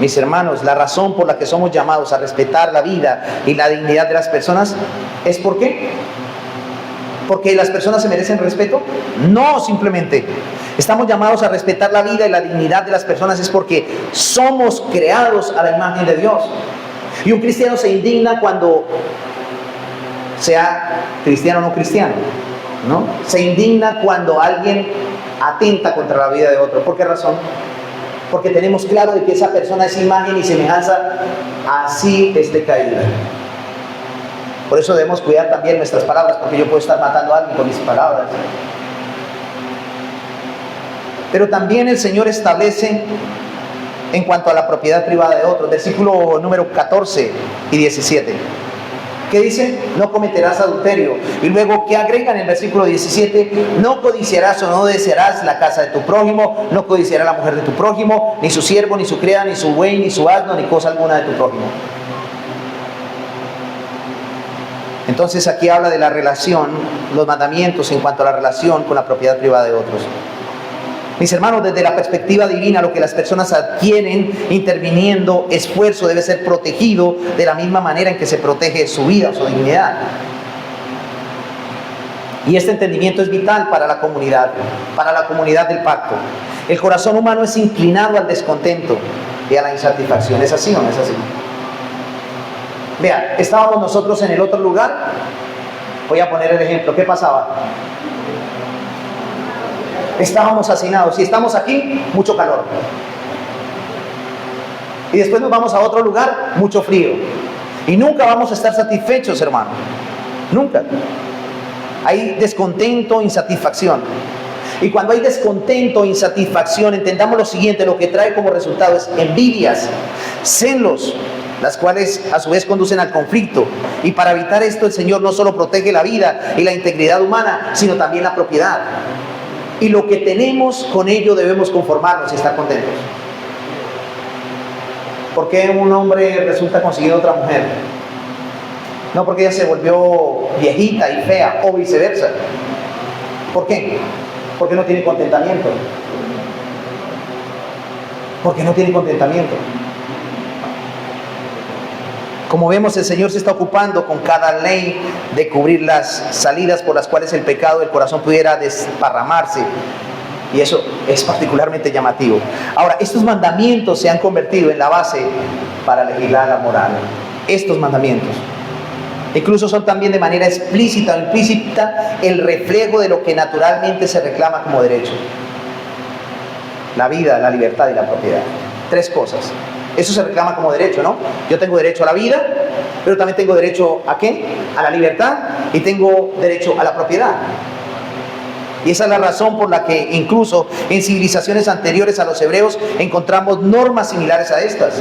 Speaker 1: Mis hermanos, la razón por la que somos llamados a respetar la vida y la dignidad de las personas es ¿por qué? ¿Porque las personas se merecen respeto? No, simplemente estamos llamados a respetar la vida y la dignidad de las personas es porque somos creados a la imagen de Dios. Y un cristiano se indigna cuando, sea cristiano o no cristiano, ¿no? Se indigna cuando alguien atenta contra la vida de otro. ¿Por qué razón? Porque tenemos claro de que esa persona es imagen y semejanza, así esté caída. Por eso debemos cuidar también nuestras palabras, porque yo puedo estar matando a alguien con mis palabras. Pero también el Señor establece en cuanto a la propiedad privada de otros, versículo número 14 y 17. ¿Qué dice? No cometerás adulterio. Y luego, ¿qué agrega en el versículo 17? No codiciarás o no desearás la casa de tu prójimo, no codiciarás la mujer de tu prójimo, ni su siervo, ni su criada, ni su buey, ni su asno, ni cosa alguna de tu prójimo. Entonces aquí habla de la relación, los mandamientos en cuanto a la relación con la propiedad privada de otros. Mis hermanos, desde la perspectiva divina, lo que las personas adquieren interviniendo esfuerzo debe ser protegido de la misma manera en que se protege su vida o su dignidad. Y este entendimiento es vital para la comunidad del pacto. El corazón humano es inclinado al descontento y a la insatisfacción. ¿Es así o no es así? Vean, estábamos nosotros en el otro lugar. Voy a poner el ejemplo. ¿Qué pasaba? Estábamos hacinados. Si estamos aquí, mucho calor. Y después nos vamos a otro lugar, mucho frío. Y nunca vamos a estar satisfechos, hermano. Nunca. Hay descontento, insatisfacción. Y cuando hay descontento, insatisfacción, entendamos lo siguiente: lo que trae como resultado es envidias, celos, las cuales a su vez conducen al conflicto. Y para evitar esto, el Señor no solo protege la vida y la integridad humana, sino también la propiedad. Y lo que tenemos, con ello debemos conformarnos y estar contentos. ¿Por qué un hombre resulta consiguiendo otra mujer? No porque ella se volvió viejita y fea, o viceversa. ¿Por qué? Porque no tiene contentamiento. porque no tienen contentamiento. Como vemos, el Señor se está ocupando con cada ley de cubrir las salidas por las cuales el pecado del corazón pudiera desparramarse. Y eso es particularmente llamativo. Ahora, estos mandamientos se han convertido en la base para legislar la moral. Estos mandamientos incluso son también de manera explícita o implícita el reflejo de lo que naturalmente se reclama como derecho: la vida, la libertad y la propiedad. Tres cosas. Eso se reclama como derecho, ¿no? Yo tengo derecho a la vida, pero también tengo derecho ¿a qué? A la libertad, y tengo derecho a la propiedad. Y esa es la razón por la que incluso en civilizaciones anteriores a los hebreos encontramos normas similares a estas.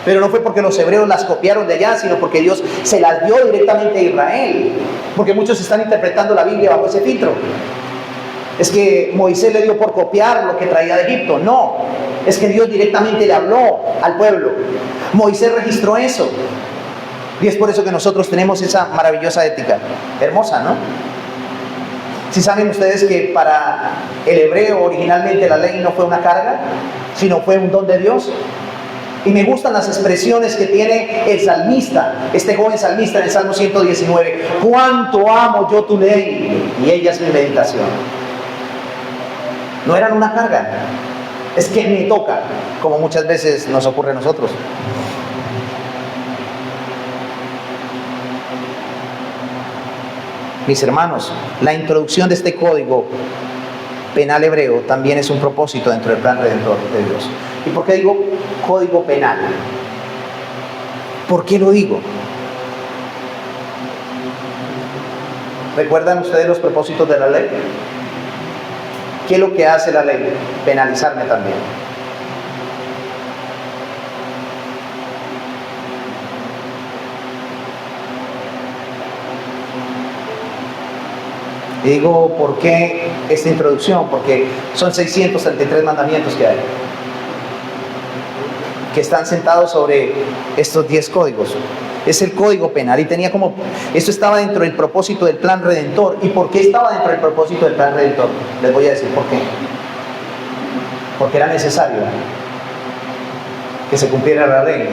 Speaker 1: Pero no fue porque los hebreos las copiaron de allá, sino porque Dios se las dio directamente a Israel. Porque muchos están interpretando la Biblia bajo ese filtro. Es que Moisés le dio por copiar lo que traía de Egipto. No, es que Dios directamente le habló al pueblo. Moisés registró eso. Y es por eso que nosotros tenemos esa maravillosa ética. Hermosa, ¿no? Si saben ustedes que para el hebreo originalmente la ley no fue una carga, sino fue un don de Dios. Y me gustan las expresiones que tiene el salmista, este joven salmista en el Salmo 119. Cuánto amo yo tu ley, y ella es mi meditación. No eran una carga, es que me toca, como muchas veces nos ocurre a nosotros. Mis hermanos, la introducción de este código penal hebreo también es un propósito dentro del plan redentor de Dios. ¿Y por qué digo código penal? ¿Por qué lo digo? ¿Recuerdan ustedes los propósitos de la ley? ¿Qué es lo que hace la ley? Penalizarme también. Y digo, ¿por qué esta introducción? Porque son 633 mandamientos que hay, que están sentados sobre estos 10 códigos. Es el código penal, y tenía como, esto estaba dentro del propósito del plan redentor. ¿Y por qué estaba dentro del propósito del plan redentor? Les voy a decir por qué. Porque era necesario que se cumpliera la ley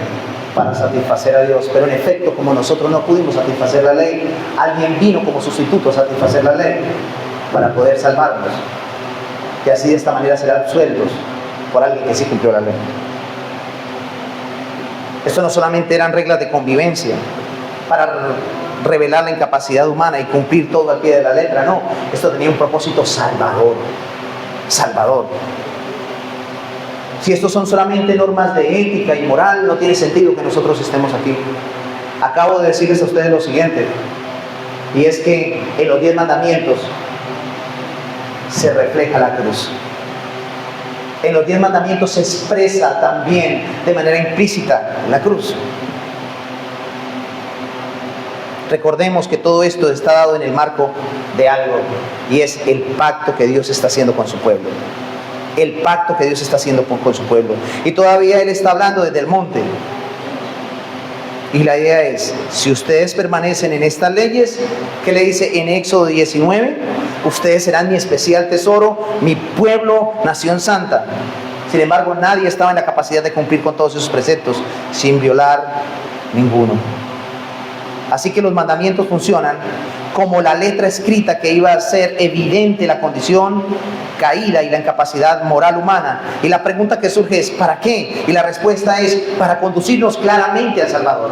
Speaker 1: para satisfacer a Dios. Pero en efecto, como nosotros no pudimos satisfacer la ley, alguien vino como sustituto a satisfacer la ley para poder salvarnos, y así de esta manera ser absueltos por alguien que sí cumplió la ley. Esto no solamente eran reglas de convivencia para revelar la incapacidad humana y cumplir todo al pie de la letra, no, esto tenía un propósito salvador. Si estos son solamente normas de ética y moral, no tiene sentido que nosotros estemos aquí. Acabo de decirles a ustedes lo siguiente, y es que en los 10 mandamientos se refleja la cruz. En los 10 mandamientos se expresa también de manera implícita la cruz. Recordemos que todo esto está dado en el marco de algo, y es el pacto que Dios está haciendo con su pueblo. El pacto que Dios está haciendo con su pueblo. Y todavía Él está hablando desde el monte. Y la idea es, si ustedes permanecen en estas leyes, ¿qué le dice en Éxodo 19? Ustedes serán mi especial tesoro, mi pueblo, nación santa. Sin embargo, nadie estaba en la capacidad de cumplir con todos esos preceptos sin violar ninguno. Así que los mandamientos funcionan como la letra escrita que iba a hacer evidente la condición caída y la incapacidad moral humana. Y la pregunta que surge es, ¿para qué? Y la respuesta es, para conducirnos claramente al Salvador,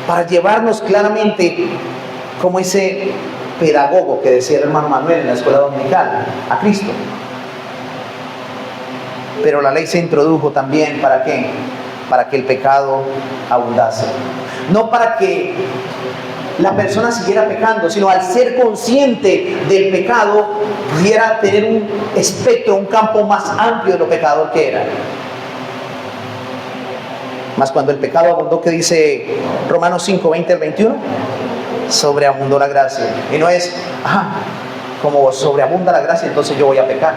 Speaker 1: para llevarnos claramente, como ese pedagogo que decía el hermano Manuel en la escuela dominical, a Cristo. Pero la ley se introdujo también, ¿para qué? Para que el pecado abundase. No para que la persona siguiera pecando, sino al ser consciente del pecado, pudiera tener un espectro, un campo más amplio de lo pecador que era. Más cuando el pecado abundó, que dice Romanos 5, 20 al 21, sobreabundó la gracia. Y no es, como sobreabunda la gracia, entonces yo voy a pecar.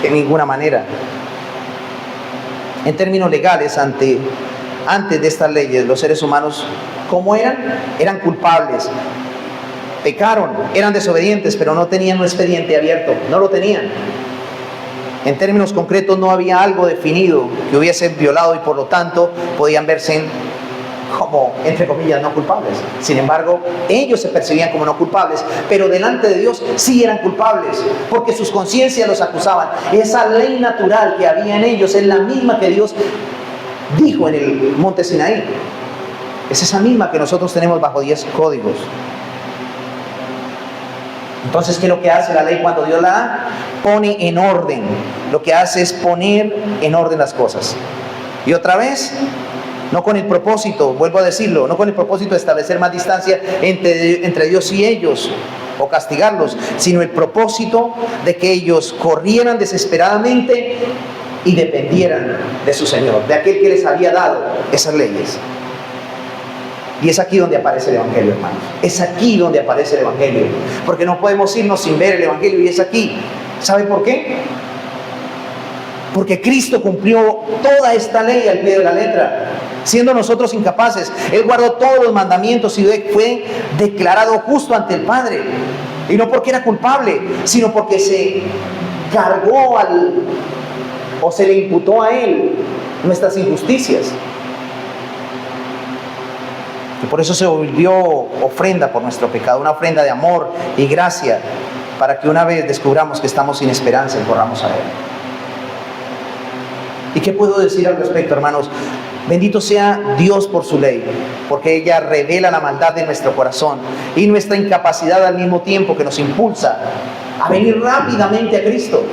Speaker 1: De ninguna manera. En términos legales, antes de estas leyes, los seres humanos, ¿cómo eran? Eran culpables, pecaron, eran desobedientes, pero no tenían un expediente abierto, no lo tenían. En términos concretos no había algo definido que hubiese violado y por lo tanto podían verse como, entre comillas, no culpables. Sin embargo, ellos se percibían como no culpables, pero delante de Dios sí eran culpables, porque sus conciencias los acusaban. Esa ley natural que había en ellos es la misma que Dios dijo en el monte Sinaí. Es esa misma que nosotros tenemos bajo 10 códigos. Entonces, ¿qué es lo que hace la ley cuando Dios la da? Pone en orden. Lo que hace es poner en orden las cosas. Y otra vez, no con el propósito, vuelvo a decirlo, no con el propósito de establecer más distancia entre Dios y ellos o castigarlos, sino el propósito de que ellos corrieran desesperadamente y dependieran de su Señor, de aquel que les había dado esas leyes. Y es aquí donde aparece el Evangelio, hermanos. Es aquí donde aparece el Evangelio. Porque no podemos irnos sin ver el Evangelio, y es aquí. ¿Sabe por qué? Porque Cristo cumplió toda esta ley al pie de la letra, siendo nosotros incapaces. Él guardó todos los mandamientos y fue declarado justo ante el Padre. Y no porque era culpable, sino porque se cargó o se le imputó a Él nuestras injusticias. Y por eso se volvió ofrenda por nuestro pecado, una ofrenda de amor y gracia, para que una vez descubramos que estamos sin esperanza y corramos a Él. ¿Y qué puedo decir al respecto, hermanos? Bendito sea Dios por su ley, porque ella revela la maldad de nuestro corazón y nuestra incapacidad al mismo tiempo, que nos impulsa a venir rápidamente a Cristo.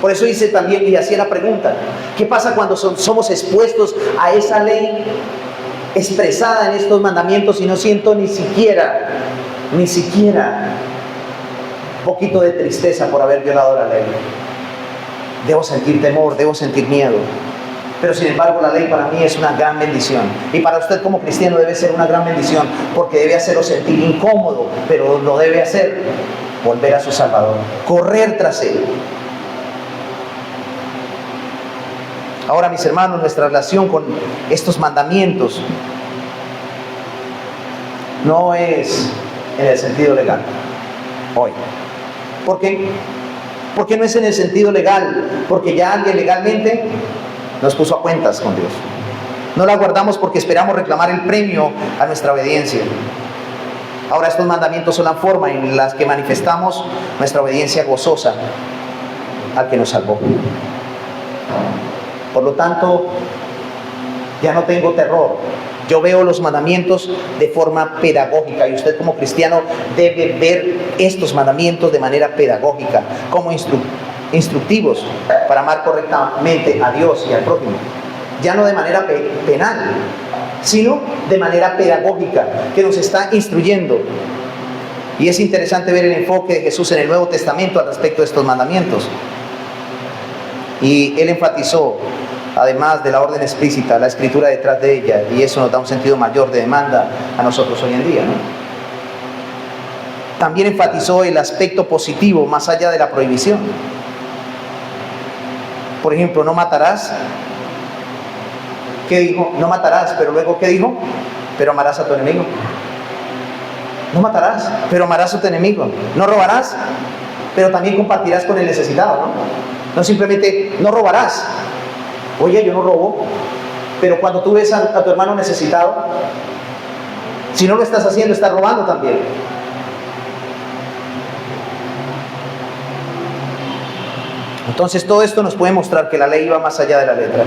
Speaker 1: Por eso hice también, y hacía la pregunta, ¿qué pasa cuando somos expuestos a esa ley expresada en estos mandamientos y no siento ni siquiera un poquito de tristeza por haber violado la ley? Debo sentir temor, debo sentir miedo. Pero sin embargo, la ley para mí es una gran bendición. Y para usted como cristiano debe ser una gran bendición, porque debe hacerlo sentir incómodo, pero lo debe hacer volver a su Salvador, correr tras Él. Ahora, mis hermanos, nuestra relación con estos mandamientos no es en el sentido legal hoy. ¿Por qué? Porque no es en el sentido legal, porque ya alguien legalmente nos puso a cuentas con Dios. No la guardamos porque esperamos reclamar el premio a nuestra obediencia. Ahora, estos mandamientos son la forma en la que manifestamos nuestra obediencia gozosa al que nos salvó. Por lo tanto, ya no tengo terror. Yo veo los mandamientos de forma pedagógica, y usted como cristiano debe ver estos mandamientos de manera pedagógica, como instructivos para amar correctamente a Dios y al prójimo. Ya no de manera penal, sino de manera pedagógica, que nos está instruyendo. Y es interesante ver el enfoque de Jesús en el Nuevo Testamento al respecto de estos mandamientos. Y Él enfatizó, además de la orden explícita, la escritura detrás de ella, y eso nos da un sentido mayor de demanda a nosotros hoy en día, ¿no? También enfatizó el aspecto positivo más allá de la prohibición. Por ejemplo, no matarás. ¿Qué dijo? No matarás, pero luego ¿qué dijo? Pero amarás a tu enemigo. No matarás, pero amarás a tu enemigo. No robarás, pero también compartirás con el necesitado, ¿no? No simplemente no robarás. Oye, yo no robo, pero cuando tú ves a tu hermano necesitado, si no lo estás haciendo, estás robando también. Entonces, todo esto nos puede mostrar que la ley va más allá de la letra,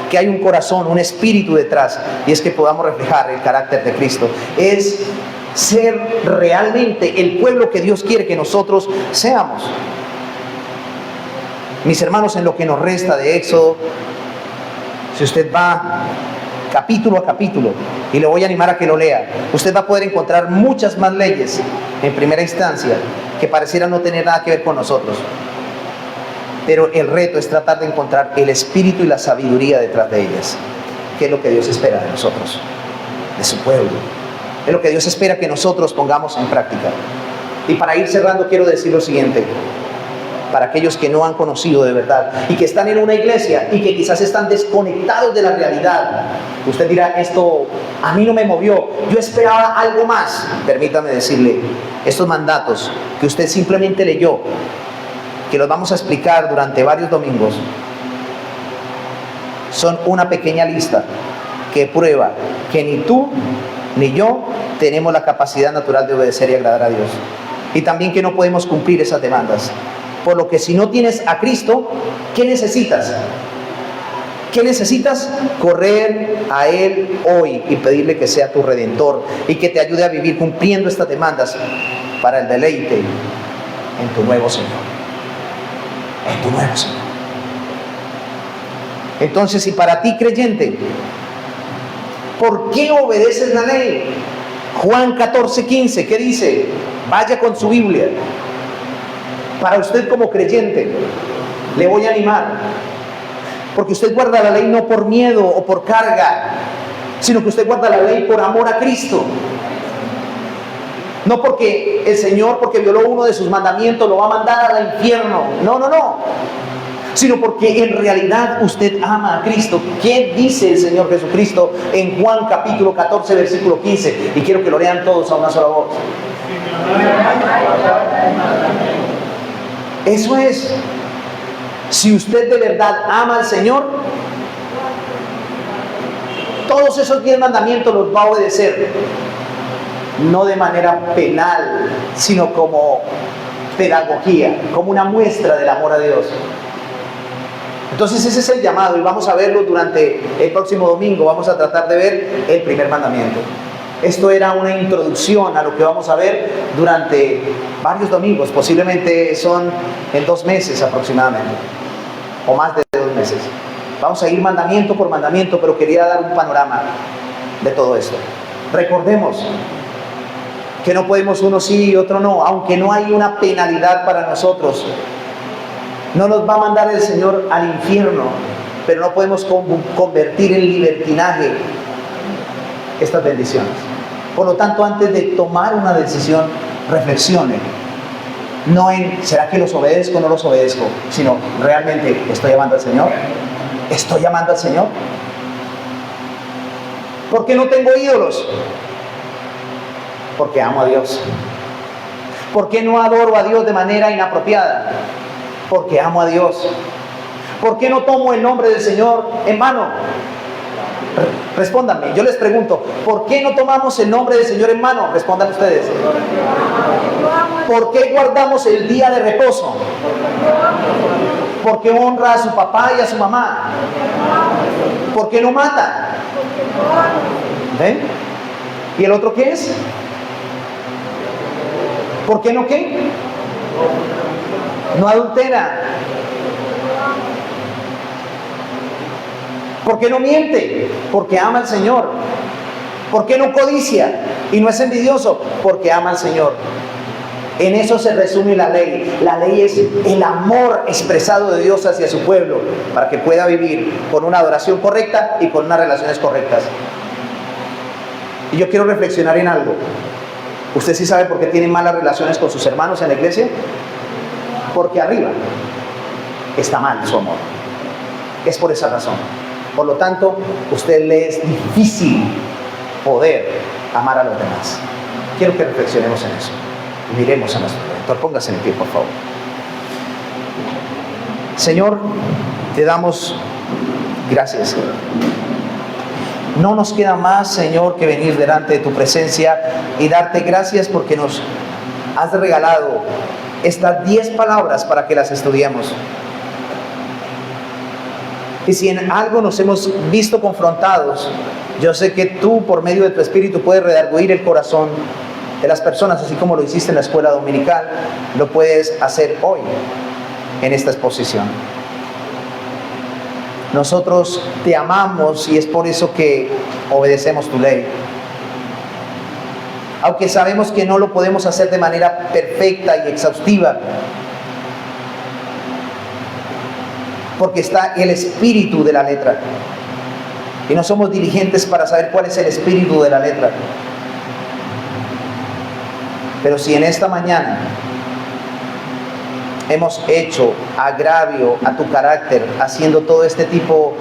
Speaker 1: que hay un corazón, un espíritu detrás, y es que podamos reflejar el carácter de Cristo. Es ser realmente el pueblo que Dios quiere que nosotros seamos. Mis hermanos, en lo que nos resta de Éxodo, si usted va capítulo a capítulo, y le voy a animar a que lo lea, usted va a poder encontrar muchas más leyes en primera instancia que parecieran no tener nada que ver con nosotros. Pero el reto es tratar de encontrar el espíritu y la sabiduría detrás de ellas, que es lo que Dios espera de nosotros, de su pueblo. Es lo que Dios espera que nosotros pongamos en práctica. Y para ir cerrando, quiero decir lo siguiente. Para aquellos que no han conocido de verdad y que están en una iglesia y que quizás están desconectados de la realidad, usted dirá, esto a mí no me movió, yo esperaba algo más. Permítame decirle, estos mandatos que usted simplemente leyó que los vamos a explicar durante varios domingos, son una pequeña lista que prueba que ni tú ni yo tenemos la capacidad natural de obedecer y agradar a Dios. Y también que no podemos cumplir esas demandas. Por lo que si no tienes a Cristo, ¿qué necesitas? ¿Qué necesitas? Correr a Él hoy y pedirle que sea tu Redentor y que te ayude a vivir cumpliendo estas demandas para el deleite en tu nuevo Señor. En tu nuevo Señor. Entonces, si para ti, creyente, ¿por qué obedeces la ley? Juan 14:15, ¿qué dice? Vaya con su Biblia. Para usted como creyente, le voy a animar, porque usted guarda la ley no por miedo o por carga, sino que usted guarda la ley por amor a Cristo. No porque el Señor, porque violó uno de sus mandamientos, lo va a mandar al infierno. No, no, no. Sino porque en realidad usted ama a Cristo. ¿Qué dice el Señor Jesucristo en Juan capítulo 14, versículo 15? Y quiero que lo lean todos a una sola voz. Eso es. Si usted de verdad ama al Señor, todos esos 10 mandamientos los va a obedecer. No de manera penal, sino como pedagogía, como una muestra del amor a Dios. Entonces ese es el llamado y vamos a verlo durante el próximo domingo. Vamos a tratar de ver el primer mandamiento. Esto era una introducción a lo que vamos a ver durante varios domingos. Posiblemente son en 2 meses aproximadamente, o más de 2 meses. Vamos a ir mandamiento por mandamiento, pero quería dar un panorama de todo esto. Recordemos que no podemos uno sí y otro no, aunque no hay una penalidad para nosotros. No nos va a mandar el Señor al infierno, pero no podemos convertir en libertinaje estas bendiciones. Por lo tanto, antes de tomar una decisión, reflexione. No en, ¿será que los obedezco o no los obedezco? Sino, ¿realmente estoy amando al Señor? ¿Estoy amando al Señor? ¿Por qué no tengo ídolos? Porque amo a Dios. ¿Por qué no adoro a Dios de manera inapropiada? Porque amo a Dios. ¿Por qué no tomo el nombre del Señor en vano? Respóndanme, yo les pregunto, ¿por qué no tomamos el nombre del Señor en mano? Respondan ustedes. ¿Por qué guardamos el día de reposo? ¿Por qué honra a su papá y a su mamá? ¿Por qué no mata? ¿Ven? ¿Y el otro qué es? ¿Por qué no qué? No adultera. ¿Por qué no miente? Porque ama al Señor. ¿Por qué no codicia y no es envidioso? Porque ama al Señor. En eso se resume la ley. La ley es el amor expresado de Dios hacia su pueblo para que pueda vivir con una adoración correcta y con unas relaciones correctas. Y yo quiero reflexionar en algo. ¿Usted sí sabe por qué tiene malas relaciones con sus hermanos en la iglesia? Porque arriba está mal su amor. Es por esa razón. Por lo tanto, a usted le es difícil poder amar a los demás. Quiero que reflexionemos en eso. Y miremos a nuestro Redentor. Póngase en pie, por favor. Señor, te damos gracias. No nos queda más, Señor, que venir delante de tu presencia y darte gracias porque nos has regalado estas 10 palabras para que las estudiemos. Y si en algo nos hemos visto confrontados, yo sé que tú, por medio de tu Espíritu, puedes redarguir el corazón de las personas, así como lo hiciste en la escuela dominical, lo puedes hacer hoy en esta exposición. Nosotros te amamos y es por eso que obedecemos tu ley. Aunque sabemos que no lo podemos hacer de manera perfecta y exhaustiva, porque está el espíritu de la letra. Y no somos diligentes para saber cuál es el espíritu de la letra. Pero si en esta mañana hemos hecho agravio a tu carácter, haciendo todo este tipo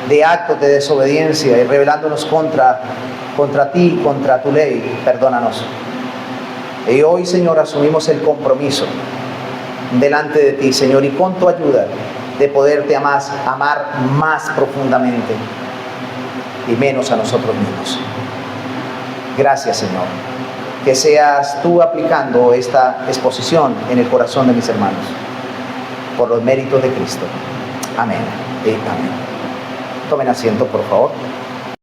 Speaker 1: de actos de desobediencia y rebelándonos contra ti, contra tu ley, perdónanos. Y hoy, Señor, asumimos el compromiso delante de ti, Señor, y con tu ayuda de poderte amar más profundamente y menos a nosotros mismos. Gracias, Señor. Que seas tú aplicando esta exposición en el corazón de mis hermanos, por los méritos de Cristo. Amén y amén. Tomen asiento, por favor.